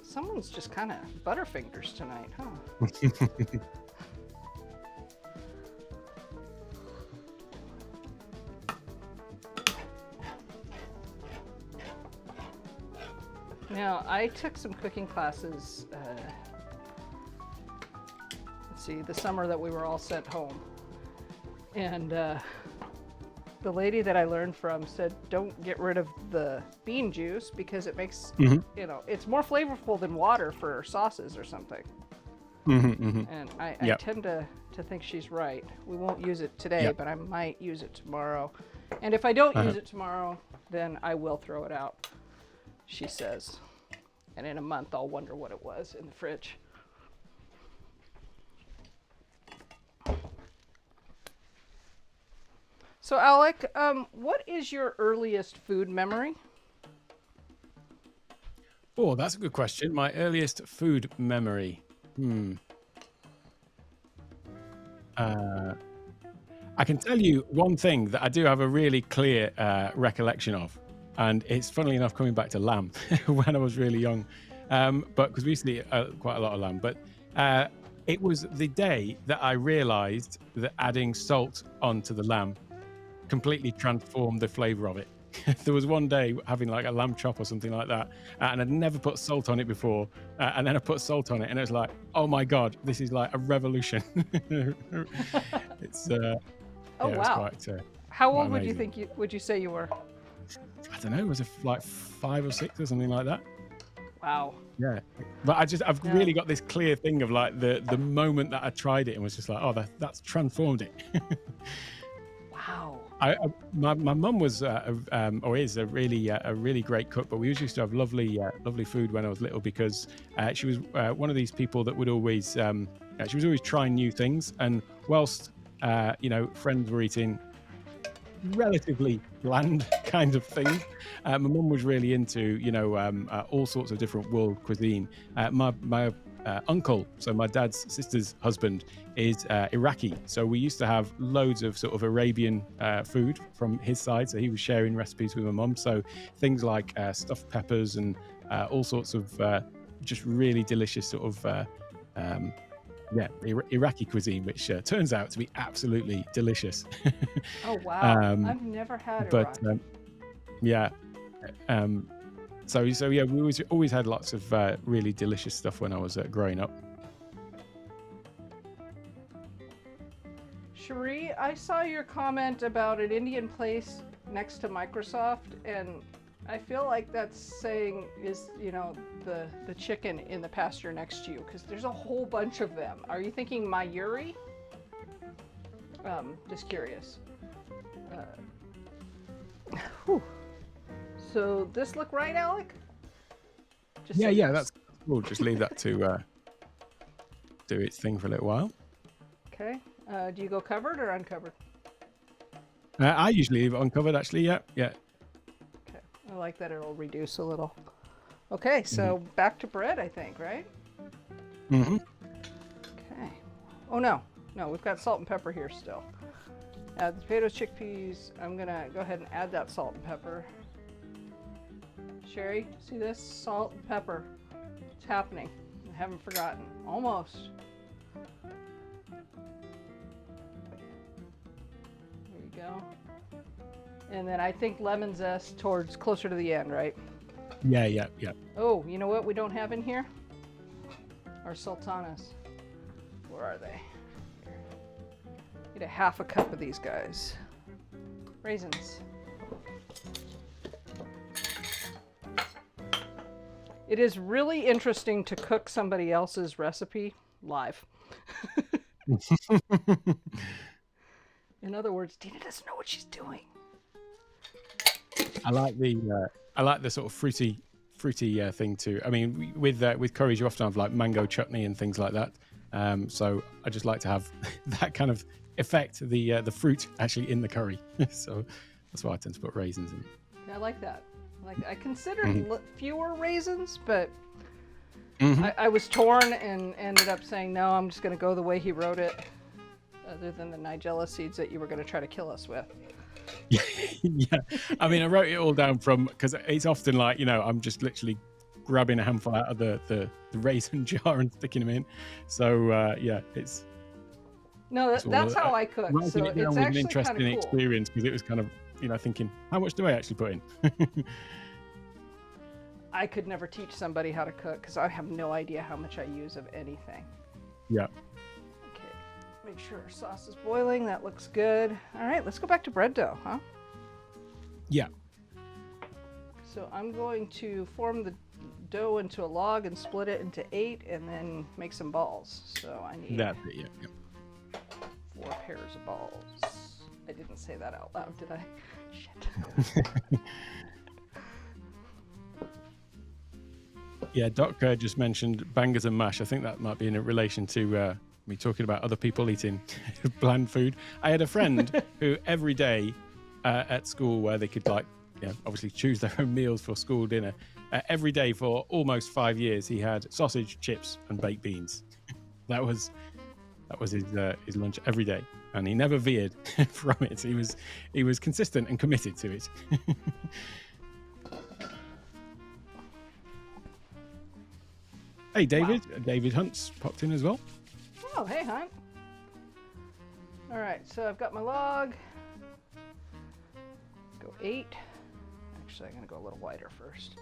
Speaker 1: Someone's just kind of butterfingers tonight, huh? Now, I took some cooking classes, let's see, the summer that we were all sent home. And the lady that I learned from said, don't get rid of the bean juice because it makes, you know, it's more flavorful than water for sauces or something. And I tend to think she's right. We won't use it today, but I might use it tomorrow. And if I don't use it tomorrow, then I will throw it out, she says. And in a month, I'll wonder what it was in the fridge. So Alec, what is your earliest food memory?
Speaker 2: Oh, that's a good question. My earliest food memory. I can tell you one thing that I do have a really clear recollection of, and it's funnily enough coming back to lamb when I was really young, but because we used to eat quite a lot of lamb. But it was the day that I realised that adding salt onto the lamb completely transformed the flavour of it. There was one day having like a lamb chop or something like that, and I'd never put salt on it before, and then I put salt on it, and it was like, oh my god, this is like a revolution. It's
Speaker 1: oh
Speaker 2: yeah,
Speaker 1: wow!
Speaker 2: It was quite,
Speaker 1: how old
Speaker 2: quite
Speaker 1: would you
Speaker 2: amazing.
Speaker 1: think would you say you were?
Speaker 2: I don't know, was it like 5 or 6 or something like that?
Speaker 1: Wow.
Speaker 2: Yeah, but I've really got this clear thing of like the moment that I tried it and was just like, oh, that's transformed it.
Speaker 1: Wow.
Speaker 2: My mum was or is a really great cook, but we used to have lovely food when I was little because she was one of these people that would always she was always trying new things, and whilst you know, friends were eating relatively bland kind of thing, my mum was really into, you know, all sorts of different world cuisine. My uncle, so my dad's sister's husband, is Iraqi, so we used to have loads of sort of Arabian food from his side, so he was sharing recipes with my mum, so things like stuffed peppers and all sorts of just really delicious sort of Iraqi cuisine, which turns out to be absolutely delicious.
Speaker 1: Oh wow. I've never had
Speaker 2: but
Speaker 1: Iraq.
Speaker 2: So yeah, we always had lots of really delicious stuff when I was growing up.
Speaker 1: Cherie, I saw your comment about an Indian place next to Microsoft, and I feel like that's saying is, you know, the chicken in the pasture next to you, because there's a whole bunch of them. Are you thinking Mayuri? Just curious. So this look right, Alec? Just
Speaker 2: Yeah, that's cool. Just leave that to do its thing for a little while.
Speaker 1: Okay. Do you go covered or uncovered?
Speaker 2: I usually leave it uncovered, actually. Yeah.
Speaker 1: Okay. I like that it'll reduce a little. Okay, so back to bread, I think, right?
Speaker 2: Mm-hmm.
Speaker 1: Okay. Oh no, we've got salt and pepper here still. Add the potatoes, chickpeas. I'm gonna go ahead and add that salt and pepper. Sherry, see this? Salt and pepper. It's happening. I haven't forgotten. Almost. There you go. And then I think lemon zest towards closer to the end, right?
Speaker 2: Yeah.
Speaker 1: Oh, you know what we don't have in here? Our sultanas. Where are they? Here. Need a half a cup of these guys. Raisins. It is really interesting to cook somebody else's recipe live. In other words, Dina doesn't know what she's doing.
Speaker 2: I like the sort of fruity fruity thing too. I mean, with curries, you often have like mango chutney and things like that. So I just like to have that kind of effect, the fruit actually in the curry. So that's why I tend to put raisins in.
Speaker 1: Yeah, I like that. I considered fewer raisins, but I was torn and ended up saying no. I'm just going to go the way he wrote it. Other than the Nigella seeds that you were going to try to kill us with.
Speaker 2: Yeah, I mean, I wrote it all down because it's often like, I'm just literally grabbing a handful out of the raisin jar and sticking them in. So yeah, it's
Speaker 1: that's how I cook. So
Speaker 2: it
Speaker 1: it's
Speaker 2: was
Speaker 1: actually
Speaker 2: an interesting
Speaker 1: kind of cool.
Speaker 2: experience because it was kind of thinking, how much do I actually put in?
Speaker 1: I could never teach somebody how to cook because I have no idea how much I use of anything.
Speaker 2: Yeah.
Speaker 1: Make sure our sauce is boiling. That looks good. All right, let's go back to bread dough, huh?
Speaker 2: Yeah.
Speaker 1: So I'm going to form the dough into a log and split it into 8 and then make some balls. So I need 4 pairs of balls. I didn't say that out loud, did I? Shit.
Speaker 2: Yeah, Doc just mentioned bangers and mash. I think that might be in relation to me talking about other people eating bland food. I had a friend who every day at school, where they could obviously choose their own meals for school dinner, every day for almost 5 years he had sausage, chips and baked beans. That was his lunch every day, and he never veered from it. He was consistent and committed to it. Hey, David. Wow. David Hunt's popped in as well.
Speaker 1: Oh, hey, Hunt. All right, so I've got my log. Go 8. Actually, I'm going to go a little wider first.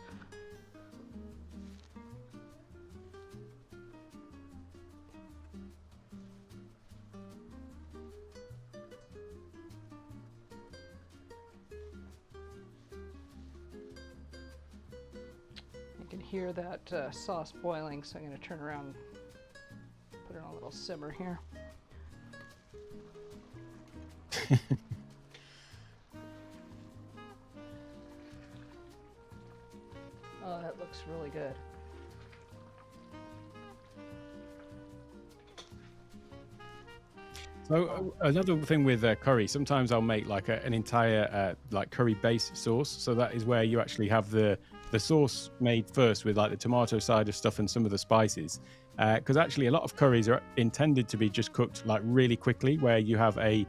Speaker 1: You can hear that sauce boiling, so I'm going to turn around, put it on a little simmer here. Oh, that looks really good.
Speaker 2: So another thing with curry, sometimes I'll make like an entire curry base sauce. So that is where you actually have the sauce made first with like the tomato side of stuff and some of the spices. Because actually a lot of curries are intended to be just cooked like really quickly, where you have a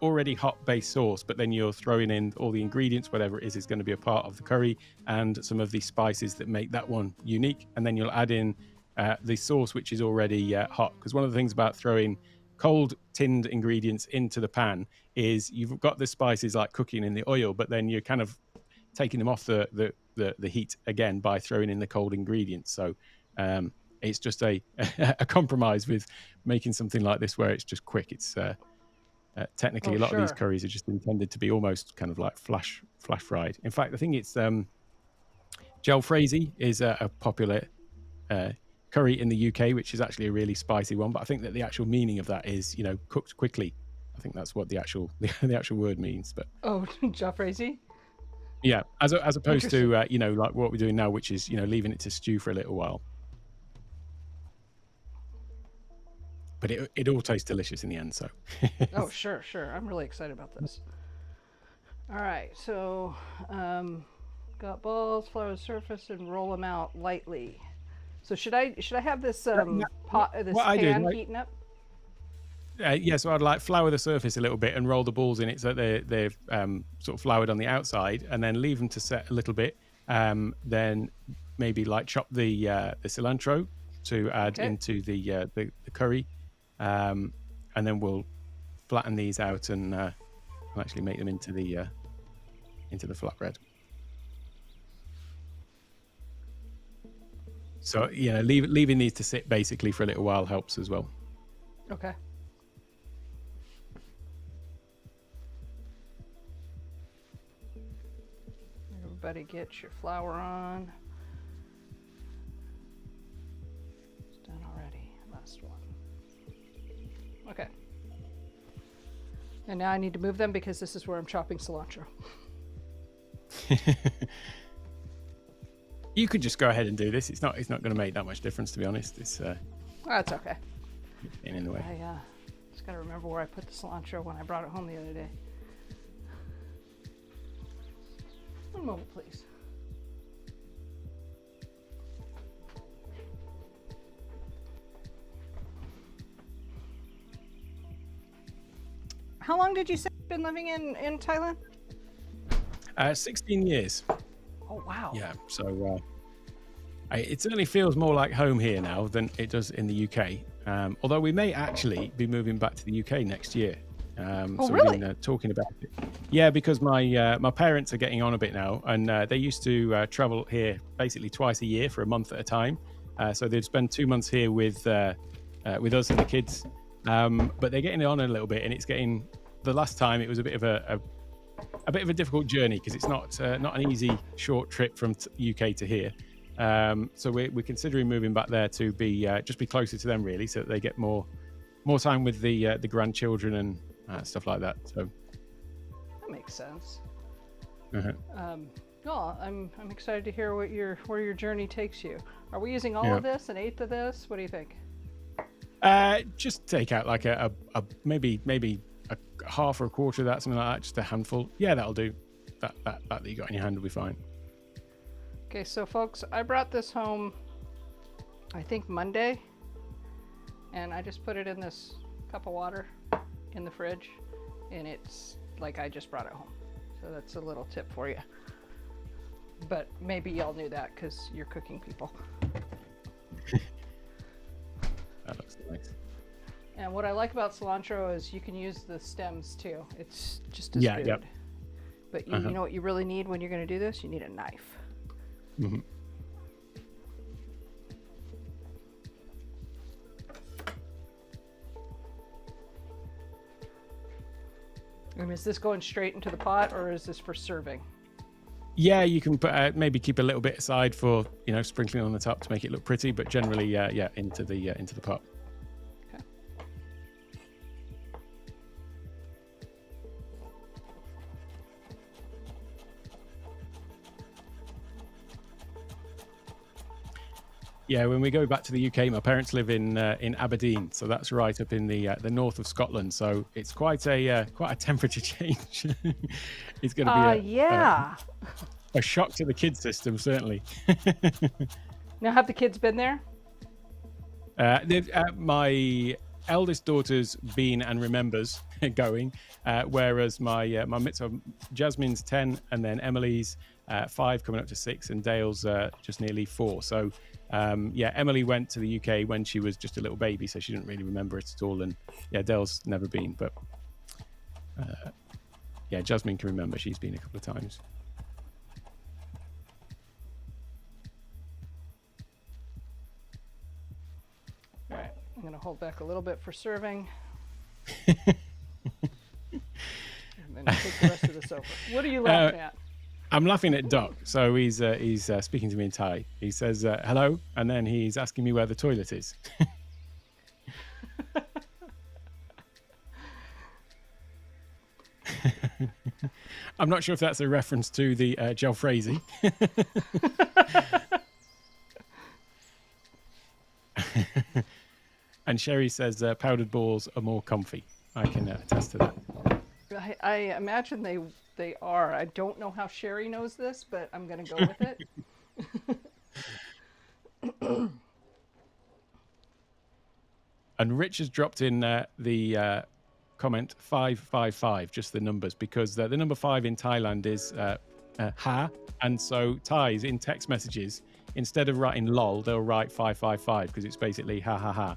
Speaker 2: already hot base sauce, but then you're throwing in all the ingredients, whatever it is going to be a part of the curry, and some of the spices that make that one unique. And then you'll add in the sauce, which is already hot. Because one of the things about throwing cold tinned ingredients into the pan is you've got the spices like cooking in the oil, but then you're kind of taking them off the heat again by throwing in the cold ingredients. So it's just a compromise with making something like this where it's just quick. It's technically a lot of these curries are just intended to be almost kind of like flash fried. In fact, I think it's jalfrezi is a popular curry in the UK, which is actually a really spicy one. But I think that the actual meaning of that is, cooked quickly. I think that's what the actual word means. But
Speaker 1: jalfrezi.
Speaker 2: Yeah, as opposed to like what we're doing now, which is leaving it to stew for a little while. But it all tastes delicious in the end. So.
Speaker 1: Oh, sure. I'm really excited about this. All right, so got balls, flour the surface, and roll them out lightly. So should I have this pan heating up?
Speaker 2: Yeah, so I'd like flour the surface a little bit and roll the balls in it so that they're sort of floured on the outside, and then leave them to set a little bit. Then maybe like chop the cilantro to add into the curry, and then we'll flatten these out and actually make them into the flatbread. So leaving these to sit basically for a little while helps as well.
Speaker 1: Okay. Everybody get your flour on. It's done already. Last one. Okay. And now I need to move them because this is where I'm chopping cilantro.
Speaker 2: You could just go ahead and do this. It's not going to make that much difference, to be honest. It's
Speaker 1: That's okay.
Speaker 2: in the way.
Speaker 1: I just gotta remember where I put the cilantro when I brought it home the other day. One moment, please. How long did you say you've been living in Thailand?
Speaker 2: 16 years.
Speaker 1: Oh, wow.
Speaker 2: Yeah. So it certainly feels more like home here now than it does in the UK. Although we may actually be moving back to the UK next year. So
Speaker 1: really?
Speaker 2: we've been talking about it. Yeah, because my parents are getting on a bit now, and they used to travel here basically twice a year for a month at a time. So they'd spend 2 months here with us and the kids. But they're getting on a little bit, and it's getting. The last time it was a bit of a difficult journey because it's not an easy short trip from UK to here. So we're considering moving back there to be just be closer to them, really, so that they get more time with the grandchildren and stuff like that. So
Speaker 1: That makes sense.
Speaker 2: uh
Speaker 1: No, I'm excited to hear where your journey takes you. Are we using all of this, an eighth of this? What do you think?
Speaker 2: just take out like a maybe a half or a quarter of that, something like that, just a handful. Yeah, that'll do. That you got in your hand will be fine.
Speaker 1: Okay, so folks, I brought this home, I think Monday, and I just put it in this cup of water in the fridge, and it's like I just brought it home. So that's a little tip for you. But maybe y'all knew that because you're cooking people.
Speaker 2: That looks nice.
Speaker 1: And what I like about cilantro is you can use the stems too. It's just as good.
Speaker 2: Yep.
Speaker 1: But you know what you really need when you're going to do this? You need a knife.
Speaker 2: Mm-hmm.
Speaker 1: And is this going straight into the pot, or is this for serving?
Speaker 2: Yeah, you can put maybe keep a little bit aside for sprinkling on the top to make it look pretty, but generally, yeah, into the pot.
Speaker 1: Okay.
Speaker 2: Yeah, when we go back to the UK, my parents live in Aberdeen, so that's right up in the north of Scotland. So it's quite a temperature change. It's going to be a shock to the kids system, certainly.
Speaker 1: Now, have the kids been there?
Speaker 2: My eldest daughter's been and remembers going, whereas my Jasmine's 10, and then Emily's 5, coming up to 6, and Dale's just nearly 4. So Emily went to the UK when she was just a little baby, so she didn't really remember it at all. And Dale's never been, but Jasmine can remember. She's been a couple of times.
Speaker 1: All right, I'm going to hold back a little bit for serving. And then take the rest of this over. What are you laughing at?
Speaker 2: I'm laughing at Doc. So he's speaking to me in Thai. He says hello, and then he's asking me where the toilet is. I'm not sure if that's a reference to the jalfrezi. And Sherry says powdered balls are more comfy. I can attest to that.
Speaker 1: I imagine they are. I don't know how Sherry knows this, but I'm going to go with it.
Speaker 2: And Rich has dropped in the comment 555, just the numbers, because the number 5 in Thailand is ha, and so Thais in text messages, instead of writing lol, they'll write 555 because it's basically ha ha ha.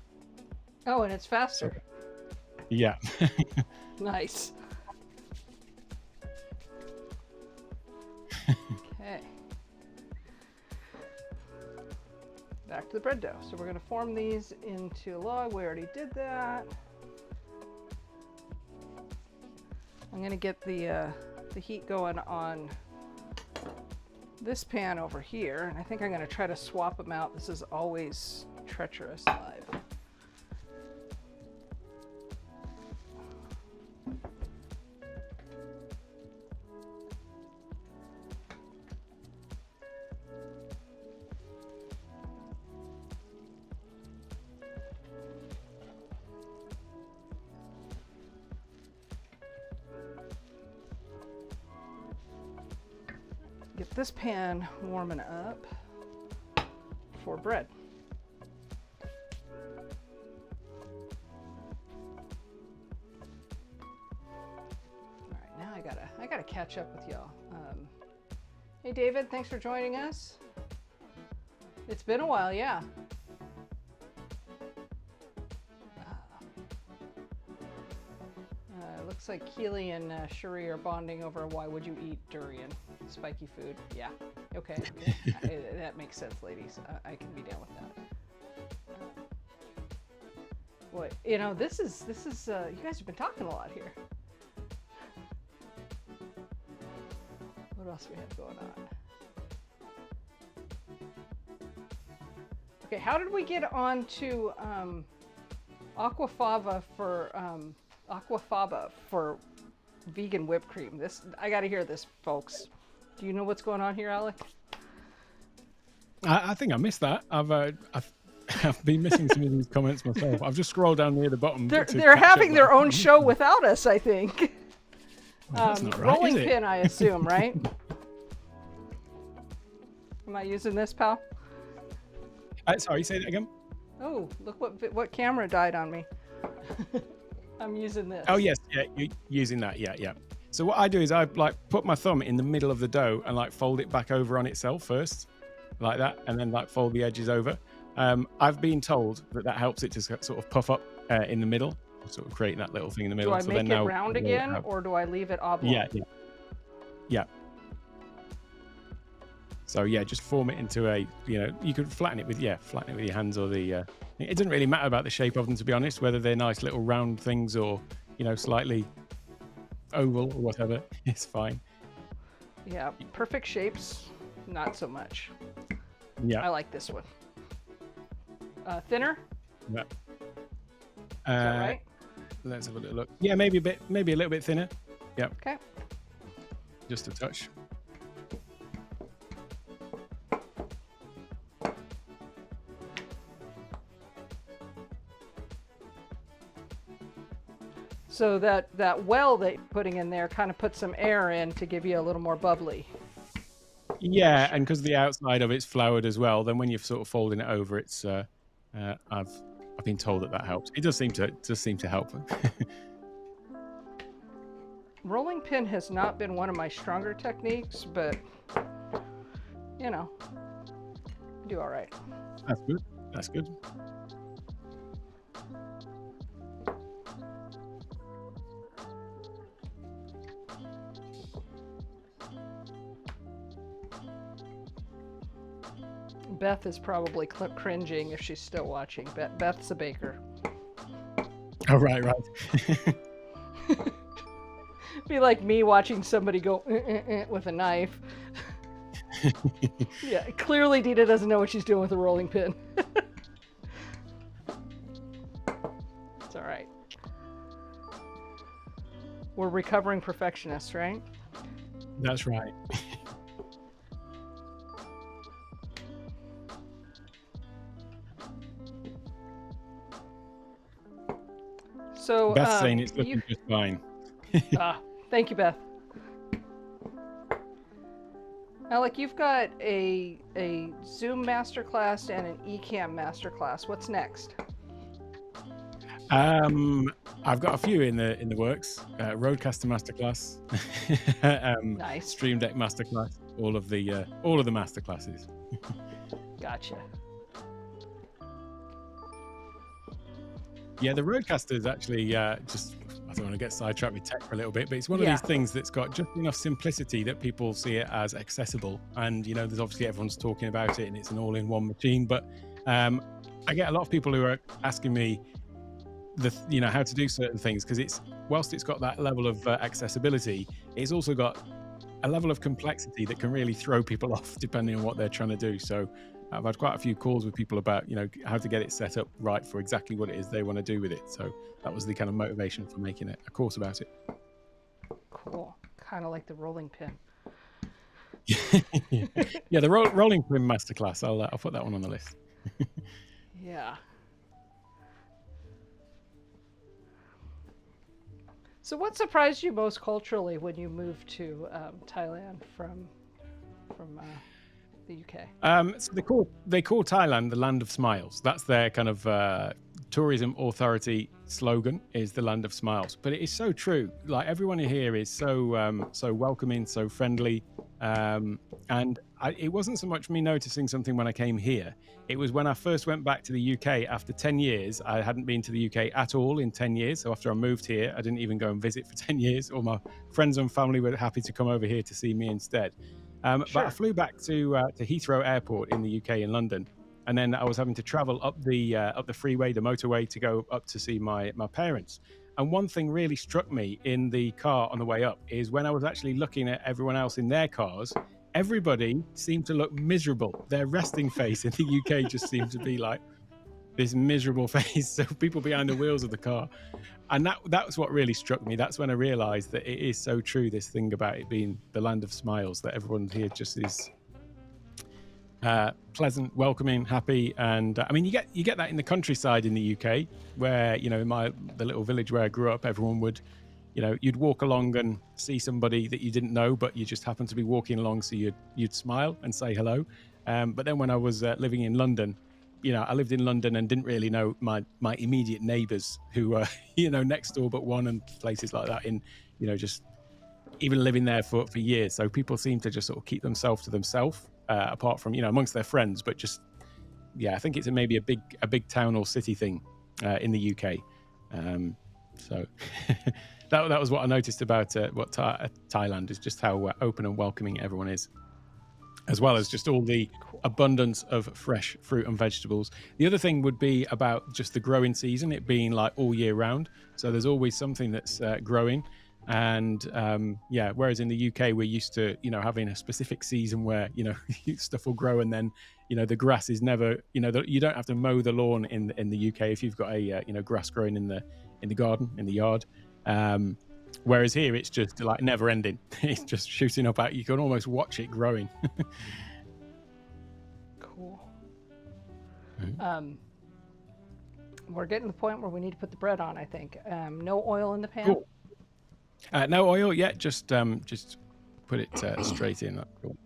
Speaker 1: Oh, and it's faster.
Speaker 2: Yeah.
Speaker 1: Nice. Okay. Back to the bread dough. So we're going to form these into a log. We already did that. I'm going to get the heat going on this pan over here, and I think I'm going to try to swap them out. This is always treacherous live. get this pan warming up for bread. All right, now I gotta catch up with y'all. Hey David, thanks for joining us. It's been a while, yeah. Looks like Keely and Cherie are bonding over why would you eat durian? Spiky food. Yeah. Okay. That makes sense, ladies. I can be down with that. Boy, you know, this is you guys have been talking a lot here. What else we have going on? Okay, how did we get on to aquafaba for vegan whipped cream? This, I got to hear this, folks. Do you know what's going on here, Alec?
Speaker 2: I think I missed that. I've been missing some of these comments myself. I've just scrolled down near the bottom.
Speaker 1: They're having their own show without us, I think.
Speaker 2: Well, that's not right,
Speaker 1: rolling
Speaker 2: is it?
Speaker 1: pin, I assume, right? Am I using this, pal?
Speaker 2: Sorry, say that again.
Speaker 1: Oh, look what camera died on me. I'm using this.
Speaker 2: Oh yes, yeah, you're using that, yeah. So what I do is I like put my thumb in the middle of the dough and like fold it back over on itself first, like that, and then like fold the edges over. I've been told that helps it to sort of puff up in the middle, sort of creating that little thing in the middle.
Speaker 1: Do I make it round again, or do I leave it oblong?
Speaker 2: Yeah. So yeah, just form it into a, you could flatten it with your hands or the. It doesn't really matter about the shape of them, to be honest, whether they're nice little round things or slightly oval or whatever. It's fine.
Speaker 1: Yeah, perfect shapes, not so much.
Speaker 2: Yeah,
Speaker 1: I like this one. Thinner.
Speaker 2: Yeah.
Speaker 1: Is that right?
Speaker 2: Let's have a little look. Yeah, maybe a little bit thinner. Yeah.
Speaker 1: Okay.
Speaker 2: Just a touch.
Speaker 1: So that well that you're putting in there kind of puts some air in to give you a little more bubbly.
Speaker 2: Yeah, and because the outside of it's floured as well, then when you're sort of folding it over, it's I've been told that helps. It does seem to help.
Speaker 1: Rolling pin has not been one of my stronger techniques, but do all right.
Speaker 2: That's good.
Speaker 1: Beth is probably cringing if she's still watching. Beth's a baker.
Speaker 2: Oh, right.
Speaker 1: Be like me watching somebody go with a knife. Yeah, clearly Dina doesn't know what she's doing with a rolling pin. It's all right. We're recovering perfectionists, right?
Speaker 2: That's right.
Speaker 1: So
Speaker 2: Beth's saying it's looking just fine.
Speaker 1: Thank you, Beth. Alec, you've got a Zoom masterclass and an Ecamm masterclass. What's next?
Speaker 2: I've got a few in the works. Roadcaster masterclass,
Speaker 1: Nice.
Speaker 2: Stream Deck masterclass, all of the masterclasses.
Speaker 1: Gotcha.
Speaker 2: Yeah, the Roadcaster is actually just, I don't want to get sidetracked with tech for a little bit, but it's one of these things that's got just enough simplicity that people see it as accessible. And, there's obviously everyone's talking about it and it's an all-in-one machine. But I get a lot of people who are asking me how to do certain things, because whilst it's got that level of accessibility, it's also got a level of complexity that can really throw people off depending on what they're trying to do. So I've had quite a few calls with people about, how to get it set up right for exactly what it is they want to do with it. So that was the kind of motivation for making a course about it.
Speaker 1: Cool. Kind of like the rolling pin.
Speaker 2: Yeah, the rolling pin masterclass. I'll put that one on the list.
Speaker 1: Yeah. So what surprised you most culturally when you moved to Thailand from from the UK?
Speaker 2: So they call Thailand the land of smiles. That's their kind of tourism authority slogan, is the land of smiles. But it is so true. Like, everyone here is so welcoming, so friendly. And it wasn't so much me noticing something when I came here. It was when I first went back to the UK after 10 years. I hadn't been to the UK at all in 10 years. So after I moved here, I didn't even go and visit for 10 years. All my friends and family were happy to come over here to see me instead. But I flew back to Heathrow Airport in the UK in London, and then I was having to travel up the freeway, the motorway, to go up to see my parents. And one thing really struck me in the car on the way up is when I was actually looking at everyone else in their cars, everybody seemed to look miserable. Their resting face in the UK just seemed to be like this miserable face. So people behind the wheels of the car. And that was what really struck me. That's when I realized that it is so true, this thing about it being the land of smiles, that everyone here just is pleasant, welcoming, happy. And I mean, you get that in the countryside in the UK, where, you know, in the little village where I grew up, everyone would, you know, you'd walk along and see somebody that you didn't know, but you just happened to be walking along, so you'd smile and say hello. But then when I was living in London, you know, I lived in London and didn't really know my immediate neighbours who were, you know, next door but one, and places like that, in, you know, just even living there for years. So people seem to just sort of keep themselves to themselves, apart from, you know, amongst their friends. But just, yeah, I think it's maybe a big town or city thing in the UK. So that was what I noticed about Thailand, is just how open and welcoming everyone is, as well as just all the abundance of fresh fruit and vegetables. The other thing would be about just the growing season, it being like all year round. So there's always something that's growing. And whereas in the UK, we're used to, you know, having a specific season where, you know, stuff will grow, and then, you know, the grass is never, you know, you don't have to mow the lawn in the UK if you've got a, you know, grass growing in the garden, in the yard. Whereas here, it's just like never ending. It's just shooting up out. You can almost watch it growing.
Speaker 1: Cool. We're getting to the point where we need to put the bread on, I think. No oil in the pan?
Speaker 2: Cool. No oil yet. Just put it straight in. Cool.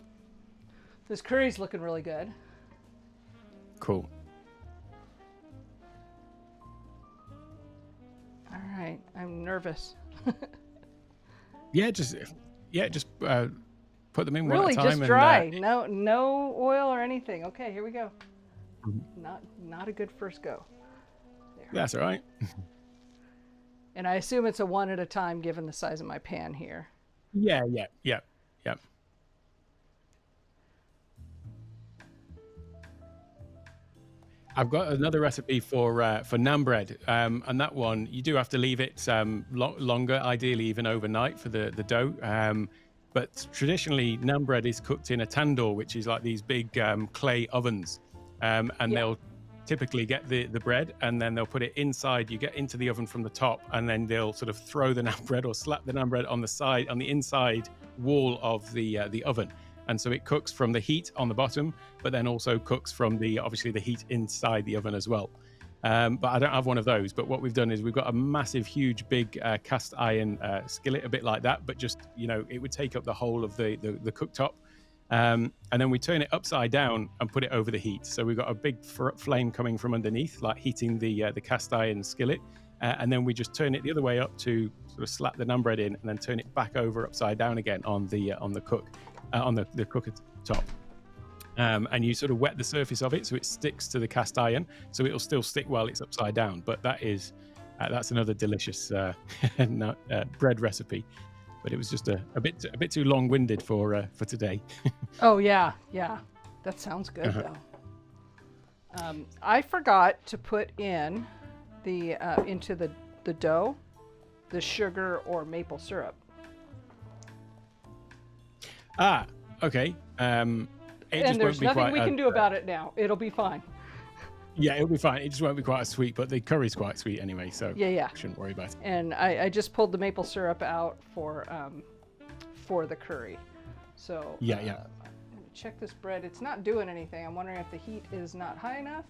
Speaker 1: This curry's looking really good.
Speaker 2: Cool.
Speaker 1: All right. I'm nervous.
Speaker 2: Just put them in
Speaker 1: really
Speaker 2: one at a time.
Speaker 1: Just dry. No oil or anything. Okay, here we go. Not a good first go. There.
Speaker 2: That's all right.
Speaker 1: And I assume it's a one at a time, given the size of my pan here.
Speaker 2: Yeah. I've got another recipe for naan bread, and that one you do have to leave it longer, ideally even overnight, for the dough. But traditionally, naan bread is cooked in a tandoor, which is like these big clay ovens, they'll typically get the bread, and then they'll put it inside. You get into the oven from the top, and then they'll sort of throw the naan bread or slap the naan bread on the inside wall of the oven. And so it cooks from the heat on the bottom, but then also cooks from obviously the heat inside the oven as well. But I don't have one of those. But what we've done is we've got a massive, huge, big cast iron skillet, a bit like that, but just, you know, it would take up the whole of the cooktop. And then we turn it upside down and put it over the heat. So we've got a big flame coming from underneath, like heating the cast iron skillet. And then we just turn it the other way up to sort of slap the naan bread in, and then turn it back over upside down again on the cooker top. And you sort of wet the surface of it so it sticks to the cast iron, so it'll still stick while it's upside down. But that's another delicious bread recipe. But it was just a bit too long-winded for today.
Speaker 1: Oh yeah, that sounds good though. I forgot to put in into the dough the sugar or maple syrup.
Speaker 2: Okay.
Speaker 1: And there's nothing we can do about it now. It'll be fine.
Speaker 2: Yeah, it'll be fine. It just won't be quite as sweet, but the curry's quite sweet anyway, so
Speaker 1: yeah.
Speaker 2: Shouldn't worry about it.
Speaker 1: And I just pulled the maple syrup out for the curry. So
Speaker 2: yeah.
Speaker 1: I'm gonna check this bread. It's not doing anything. I'm wondering if the heat is not high enough.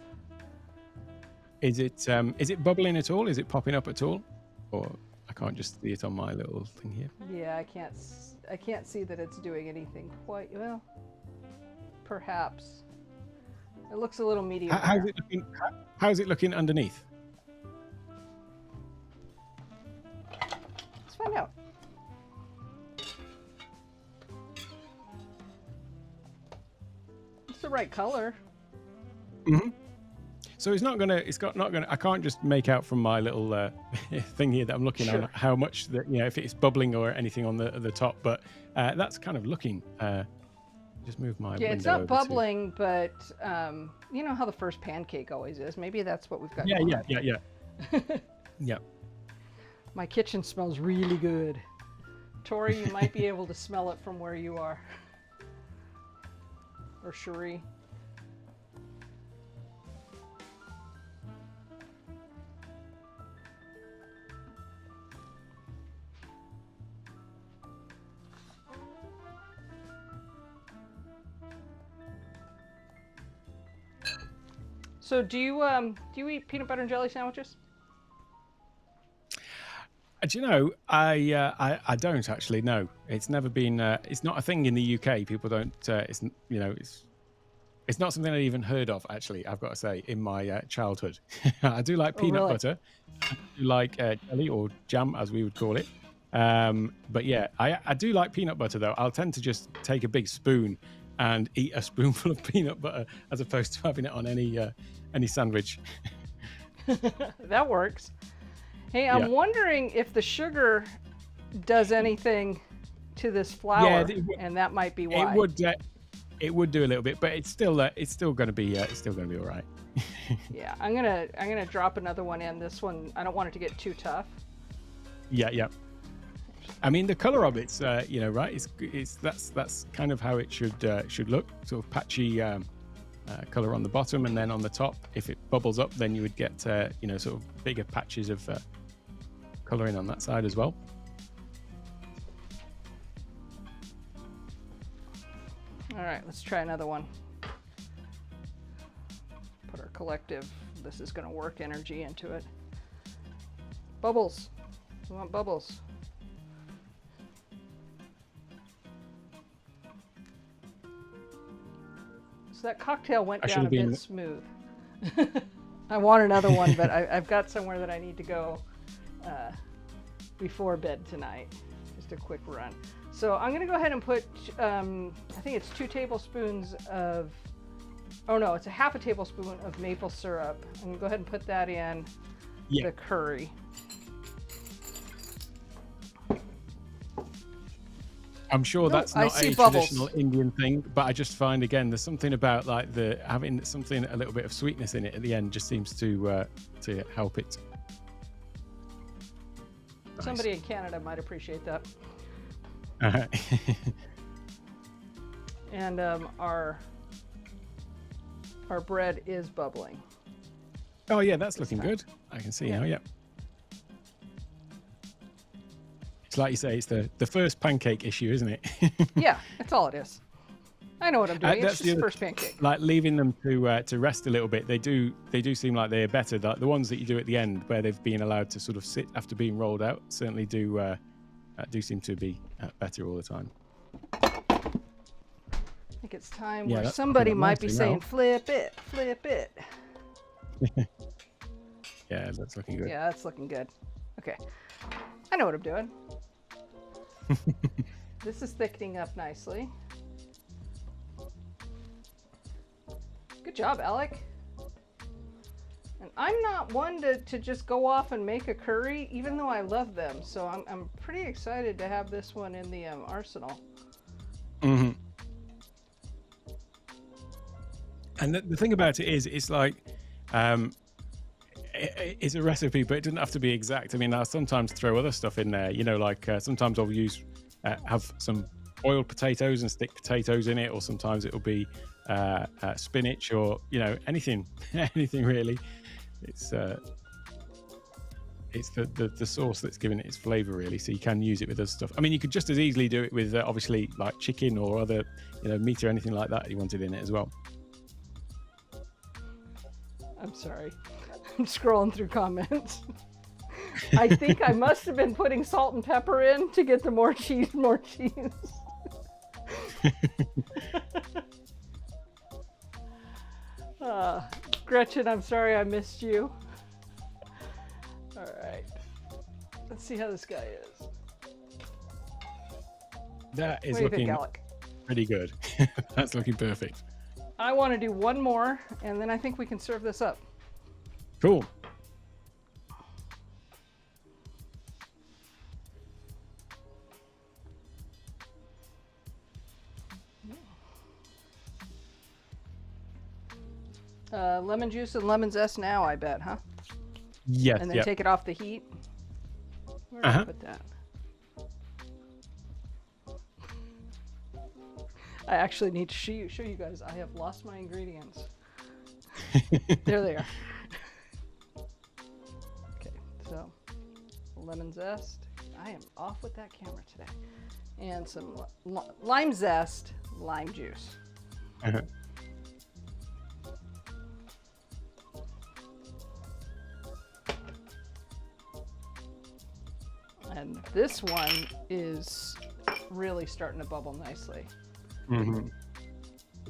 Speaker 2: Is it bubbling at all? Is it popping up at all? Or I can't just see it on my little thing here.
Speaker 1: Yeah, I can't see that it's doing anything quite well. perhaps. It looks a little medium.
Speaker 2: How's it looking? How's it looking underneath?
Speaker 1: Let's find out. It's the right color.
Speaker 2: Mm-hmm. So it's not gonna. It's got not gonna. I can't just make out from my little thing here that I'm looking
Speaker 1: Sure.
Speaker 2: on how much that if it's bubbling or anything on the top. But that's kind of looking. Just move my
Speaker 1: Yeah,
Speaker 2: window
Speaker 1: it's not
Speaker 2: over
Speaker 1: bubbling, but you know how the first pancake always is. Maybe that's what we've got.
Speaker 2: Yeah,
Speaker 1: going
Speaker 2: yeah.
Speaker 1: on.
Speaker 2: Yeah.
Speaker 1: My kitchen smells really good. Tori, you might be able to smell it from where you are. Or Cherie. So do you eat peanut butter and jelly sandwiches?
Speaker 2: Do you know, I don't actually. No, it's never been. It's not a thing in the UK. People don't. It's not something I even heard of. Actually, I've got to say, in my childhood, I do like peanut
Speaker 1: really?
Speaker 2: butter. I do like jelly or jam, as we would call it. But yeah, I do like peanut butter though. I'll tend to just take a big spoon and eat a spoonful of peanut butter as opposed to having it on any sandwich.
Speaker 1: That works. Hey, I'm wondering if the sugar does anything to this flour, and that might be why.
Speaker 2: It would do a little bit, but it's still going to be all right.
Speaker 1: Yeah, I'm gonna drop another one in. This one, I don't want it to get too tough.
Speaker 2: Yeah. I mean, the color of it's right. That's kind of how it should look. Sort of patchy color on the bottom, and then on the top, if it bubbles up, then you would get sort of bigger patches of coloring on that side as well.
Speaker 1: All right, let's try another one. Put our collective, this is going to work energy into it. Bubbles. We want bubbles. So that cocktail went down a bit smooth. I want another one, but I've got somewhere that I need to go before bed tonight. Just a quick run. So I'm going to go ahead and put, I think it's 2 tablespoons of, oh no, it's a half a tablespoon of maple syrup. I'm going to go ahead and put that in the curry.
Speaker 2: I'm sure that's not a traditional Indian thing, but I just find, again, there's something about like having something, a little bit of sweetness in it at the end just seems to help it. Nice.
Speaker 1: Somebody in Canada might appreciate that. And our bread is bubbling.
Speaker 2: Oh yeah, that's looking good. I can see now. Yeah. It's like you say, it's the first pancake issue, isn't it?
Speaker 1: Yeah, that's all it is. I know what I'm doing. It's just the first pancake.
Speaker 2: Like leaving them to rest a little bit. They do seem like they're better. The ones that you do at the end, where they've been allowed to sort of sit after being rolled out, certainly do seem to be better all the time.
Speaker 1: I think it's time where somebody might be saying, "Flip it, flip it."
Speaker 2: Yeah, that's looking good.
Speaker 1: Yeah, that's looking good. Okay, I know what I'm doing. This is thickening up nicely. Good job, Alec. And I'm not one to just go off and make a curry, even though I love them. So I'm pretty excited to have this one in the arsenal.
Speaker 2: Mm-hmm. And the thing about it is, it's like, it's a recipe, but it doesn't have to be exact. I mean, I'll sometimes throw other stuff in there, like sometimes I'll have some boiled potatoes and stick potatoes in it, or sometimes it'll be spinach or, anything really. It's the sauce that's giving it its flavor, really. So you can use it with other stuff. I mean, you could just as easily do it with obviously like chicken or other, meat or anything like that you wanted in it as well.
Speaker 1: I'm sorry. I'm scrolling through comments. I think I must have been putting salt and pepper in to get the more cheese. Gretchen, I'm sorry I missed you. All right. Let's see how this guy is.
Speaker 2: That is
Speaker 1: What do you think,
Speaker 2: looking
Speaker 1: Alec?
Speaker 2: pretty good. That's looking perfect.
Speaker 1: I want to do one more, and then I think we can serve this up.
Speaker 2: Cool.
Speaker 1: Lemon juice and lemon zest now, I bet, huh?
Speaker 2: Yes.
Speaker 1: And then
Speaker 2: Yep.
Speaker 1: take it off the heat. Where did I put that? I actually need to show you guys. I have lost my ingredients. There they are. Okay, so lemon zest. I am off with that camera today. And some lime zest, lime juice.
Speaker 2: Uh-huh.
Speaker 1: And this one is really starting to bubble nicely.
Speaker 2: Mm-hmm.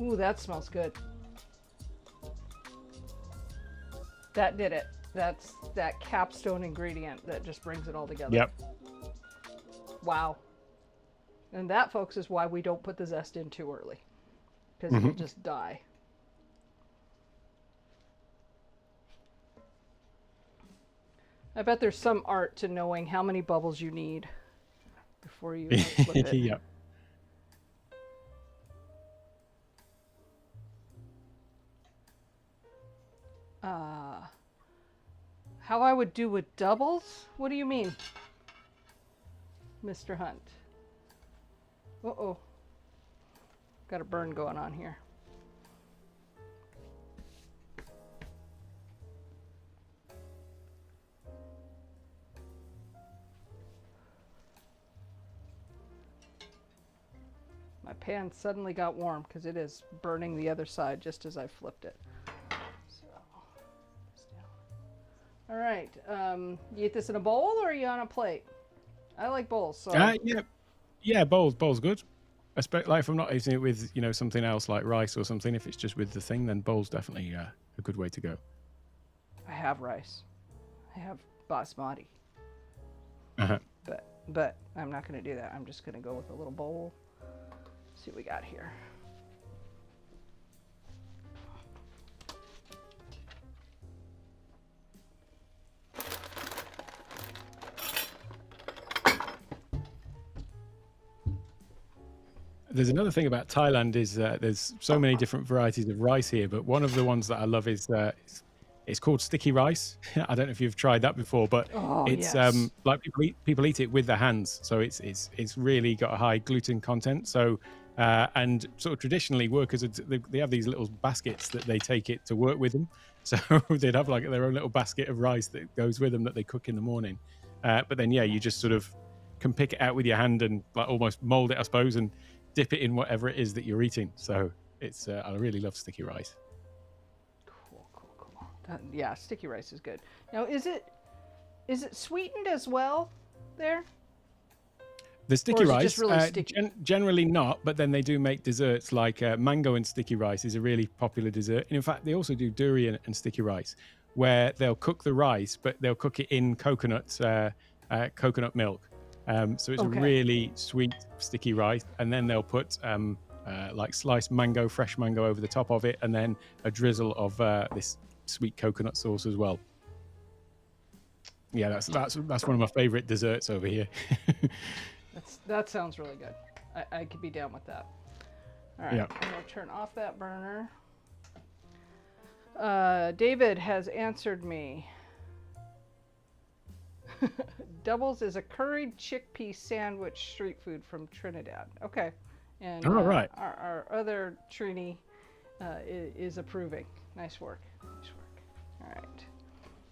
Speaker 1: Ooh, that smells good. That did it. That's that capstone ingredient that just brings it all together.
Speaker 2: Yep.
Speaker 1: Wow. And that, folks, is why we don't put the zest in too early. Because it'll just die. I bet there's some art to knowing how many bubbles you need before you flip it.
Speaker 2: Yep.
Speaker 1: How I would do with doubles? What do you mean, Mr. Hunt? Uh-oh. Got a burn going on here. My pan suddenly got warm because it is burning the other side just as I flipped it. So, all right. You eat this in a bowl or are you on a plate? I like bowls. So.
Speaker 2: Yeah. Bowls good. Like if I'm not eating it with something else like rice or something, if it's just with the thing, then bowls definitely a good way to go.
Speaker 1: I have rice. I have basmati.
Speaker 2: Uh-huh.
Speaker 1: But I'm not going to do that. I'm just going to go with a little bowl. See what we got here.
Speaker 2: There's another thing about Thailand is there's so many different varieties of rice here, but one of the ones that I love is it's called sticky rice. I don't know if you've tried that before, but it's
Speaker 1: yes.
Speaker 2: like people eat it with their hands, so it's really got a high gluten content. So and sort of traditionally, workers they have these little baskets that they take it to work with them. So they'd have like their own little basket of rice that goes with them that they cook in the morning. But then you just sort of can pick it out with your hand and like almost mold it, I suppose, and dip it in whatever it is that you're eating. So it's I really love sticky rice.
Speaker 1: Cool. Yeah, sticky rice is good. Now, is it sweetened as well there?
Speaker 2: The sticky rice,
Speaker 1: just really sticky?
Speaker 2: Generally not, but then they do make desserts like mango and sticky rice is a really popular dessert. And in fact, they also do durian and sticky rice, where they'll cook the rice, but they'll cook it in coconut milk. So it's a really sweet sticky rice, and then they'll put like sliced mango, fresh mango over the top of it, and then a drizzle of this sweet coconut sauce as well. Yeah, that's one of my favorite desserts over here.
Speaker 1: That sounds really good. I could be down with that. All right, I'm gonna turn off that burner. David has answered me. Doubles is a curried chickpea sandwich street food from Trinidad. Okay. And
Speaker 2: right.
Speaker 1: Our other Trini is approving. Nice work. All right.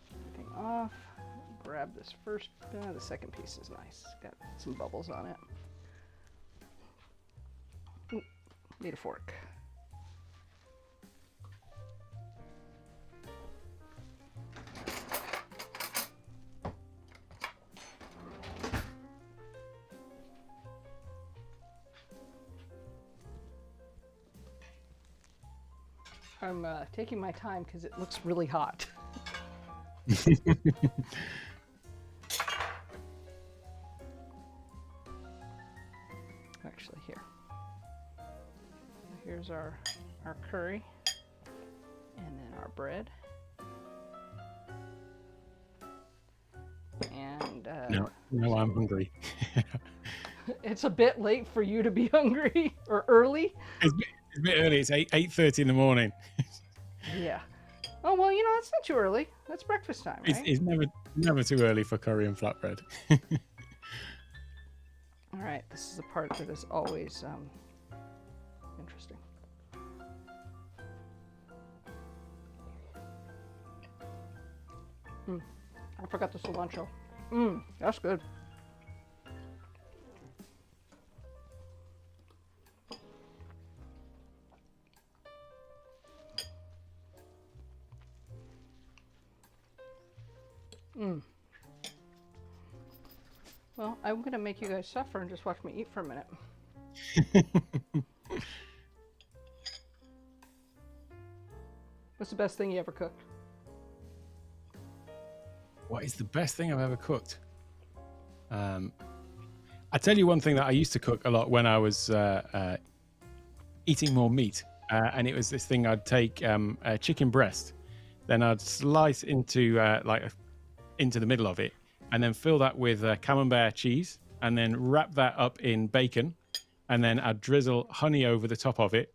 Speaker 1: Everything off. Grab this first. The second piece is nice. Got some bubbles on it. Ooh, need a fork. I'm taking my time because it looks really hot. Actually, here's our curry, and then our bread. And
Speaker 2: no, I'm hungry.
Speaker 1: It's a bit late for you to be hungry, or early.
Speaker 2: It's a bit early. It's 8:30 in the morning.
Speaker 1: Yeah. Oh well, it's not too early. That's breakfast time, right?
Speaker 2: It's never too early for curry and flatbread.
Speaker 1: All right, this is the part that is always interesting. I forgot the cilantro. That's good. Well, I'm going to make you guys suffer and just watch me eat for a minute. What's the best thing you ever cooked?
Speaker 2: What is the best thing I've ever cooked? I tell you one thing that I used to cook a lot when I was eating more meat, and it was this thing. I'd take a chicken breast, then I'd slice into into the middle of it, and then fill that with camembert cheese, and then wrap that up in bacon, and then I'd drizzle honey over the top of it,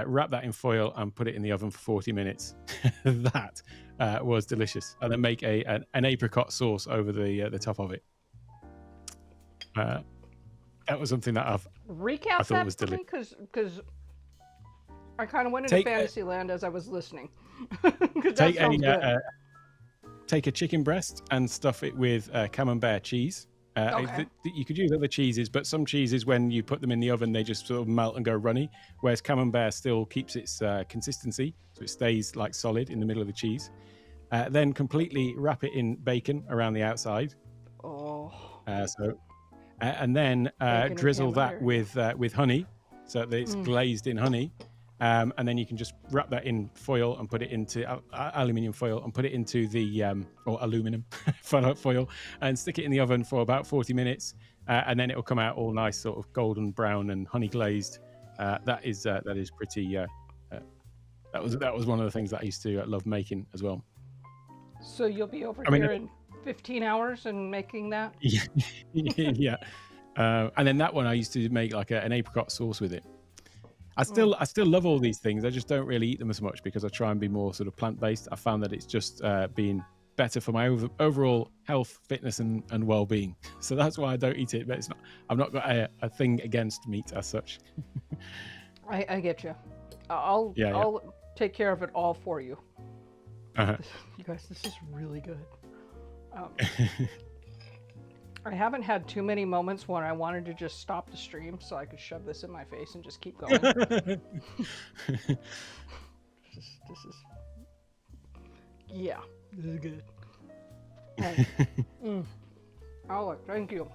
Speaker 2: wrap that in foil, and put it in the oven for 40 minutes. That was delicious. And then make an apricot sauce over the top of it. That was something that I thought was delicious.
Speaker 1: Because I kind of went into fantasy land as I was listening. That sounds good.
Speaker 2: Take a chicken breast and stuff it with camembert cheese.
Speaker 1: Okay.
Speaker 2: You could use other cheeses, but some cheeses, when you put them in the oven, they just sort of melt and go runny, whereas camembert still keeps its consistency, so it stays like solid in the middle of the cheese. Then completely wrap it in bacon around the outside.
Speaker 1: Oh.
Speaker 2: And then drizzle that with honey, so that it's glazed in honey. And then you can just wrap that in foil and put it into aluminium foil and put it into the or aluminum foil and stick it in the oven for about 40 minutes. And then it will come out all nice, sort of golden brown and honey glazed. That is pretty. That was one of the things that I used to love making as well.
Speaker 1: So you'll be over here in 15 hours and making that?
Speaker 2: Yeah. Yeah. And then that one I used to make like an apricot sauce with it. I still love all these things. I just don't really eat them as much because I try and be more sort of plant-based. I found that it's just been better for my overall health, fitness, and well-being. So that's why I don't eat it. But it's not. I've not got a thing against meat as such.
Speaker 1: I get you. I'll take care of it all for you.
Speaker 2: Uh-huh.
Speaker 1: You guys, this is really good. I haven't had too many moments when I wanted to just stop the stream so I could shove this in my face and just keep going. This is good. Hey. Alec, thank you.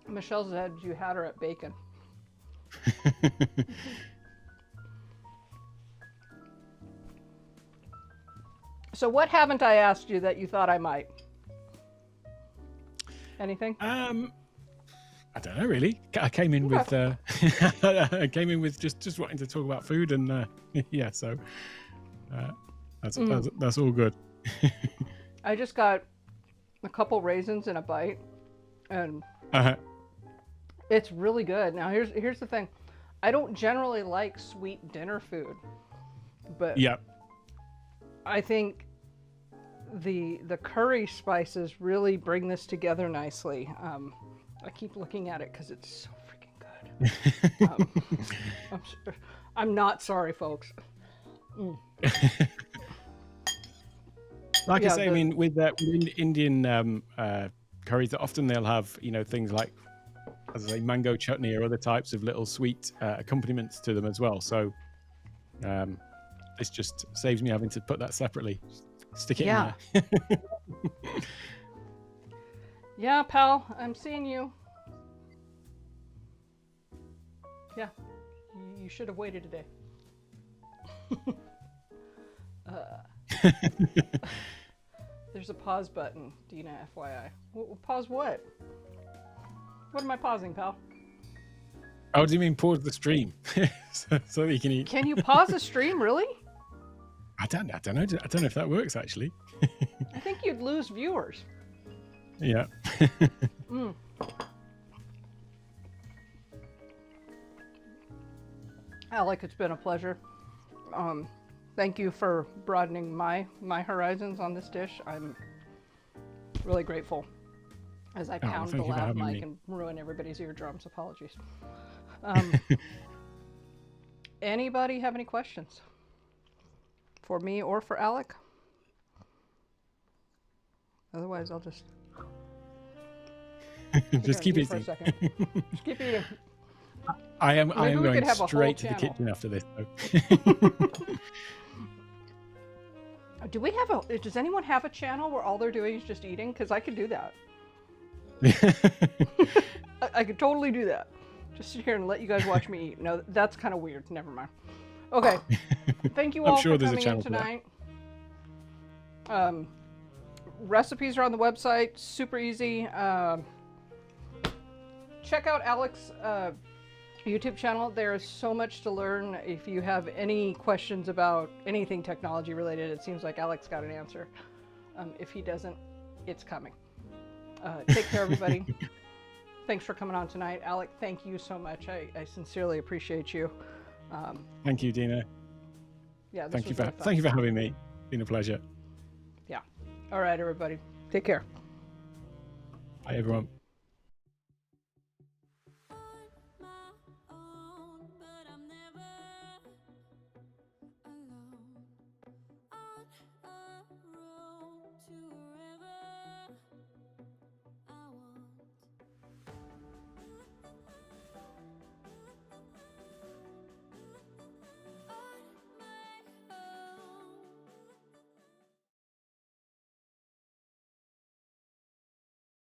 Speaker 1: Michelle said you had her at bacon. So what haven't I asked you that you thought I might? Anything?
Speaker 2: I don't know really. I came in with I came in with just wanting to talk about food, and yeah, so that's all good.
Speaker 1: I just got a couple raisins in a bite, and it's really good. Now here's the thing. I don't generally like sweet dinner food, but I think the curry spices really bring this together nicely. I keep looking at it because it's so freaking good. I'm not sorry, folks.
Speaker 2: Like I say, I mean, with Indian curries, often they'll have things like, as I say, mango chutney or other types of little sweet accompaniments to them as well. So this just saves me having to put that separately. Stick it in there.
Speaker 1: Yeah, pal, I'm seeing you. Yeah, You should have waited a day. There's a pause button, Dina, FYI. Pause what? What am I pausing, pal?
Speaker 2: Oh, do you mean pause the stream so that you can eat?
Speaker 1: Can you pause a stream, really?
Speaker 2: I don't know. I don't know if that works actually.
Speaker 1: I think you'd lose viewers.
Speaker 2: Yeah.
Speaker 1: Alec, it's been a pleasure. Thank you for broadening my horizons on this dish. I'm really grateful as I pound the lav mic and ruin everybody's eardrums. Apologies. Anybody have any questions for me or for Alec? Otherwise, I'll just
Speaker 2: just keep eating.
Speaker 1: For a second. Just keep eating.
Speaker 2: I am going straight to the
Speaker 1: channel.
Speaker 2: kitchen after this.
Speaker 1: Do we have a? Does anyone have a channel where all they're doing is just eating? Because I could do that. I could totally do that. Just sit here and let you guys watch me eat. No, that's kind of weird. Never mind. Okay. Thank you all for coming in tonight. Recipes are on the website. Super easy. Check out Alec's YouTube channel. There is so much to learn. If you have any questions about anything technology related, it seems like Alec's got an answer. If he doesn't, it's coming. Take care, everybody. Thanks for coming on tonight. Alec, thank you so much. I sincerely appreciate you.
Speaker 2: Thank you, Dina.
Speaker 1: Yeah,
Speaker 2: thank you for having me. It's been a pleasure.
Speaker 1: Yeah. All right, everybody. Take care.
Speaker 2: Bye, everyone.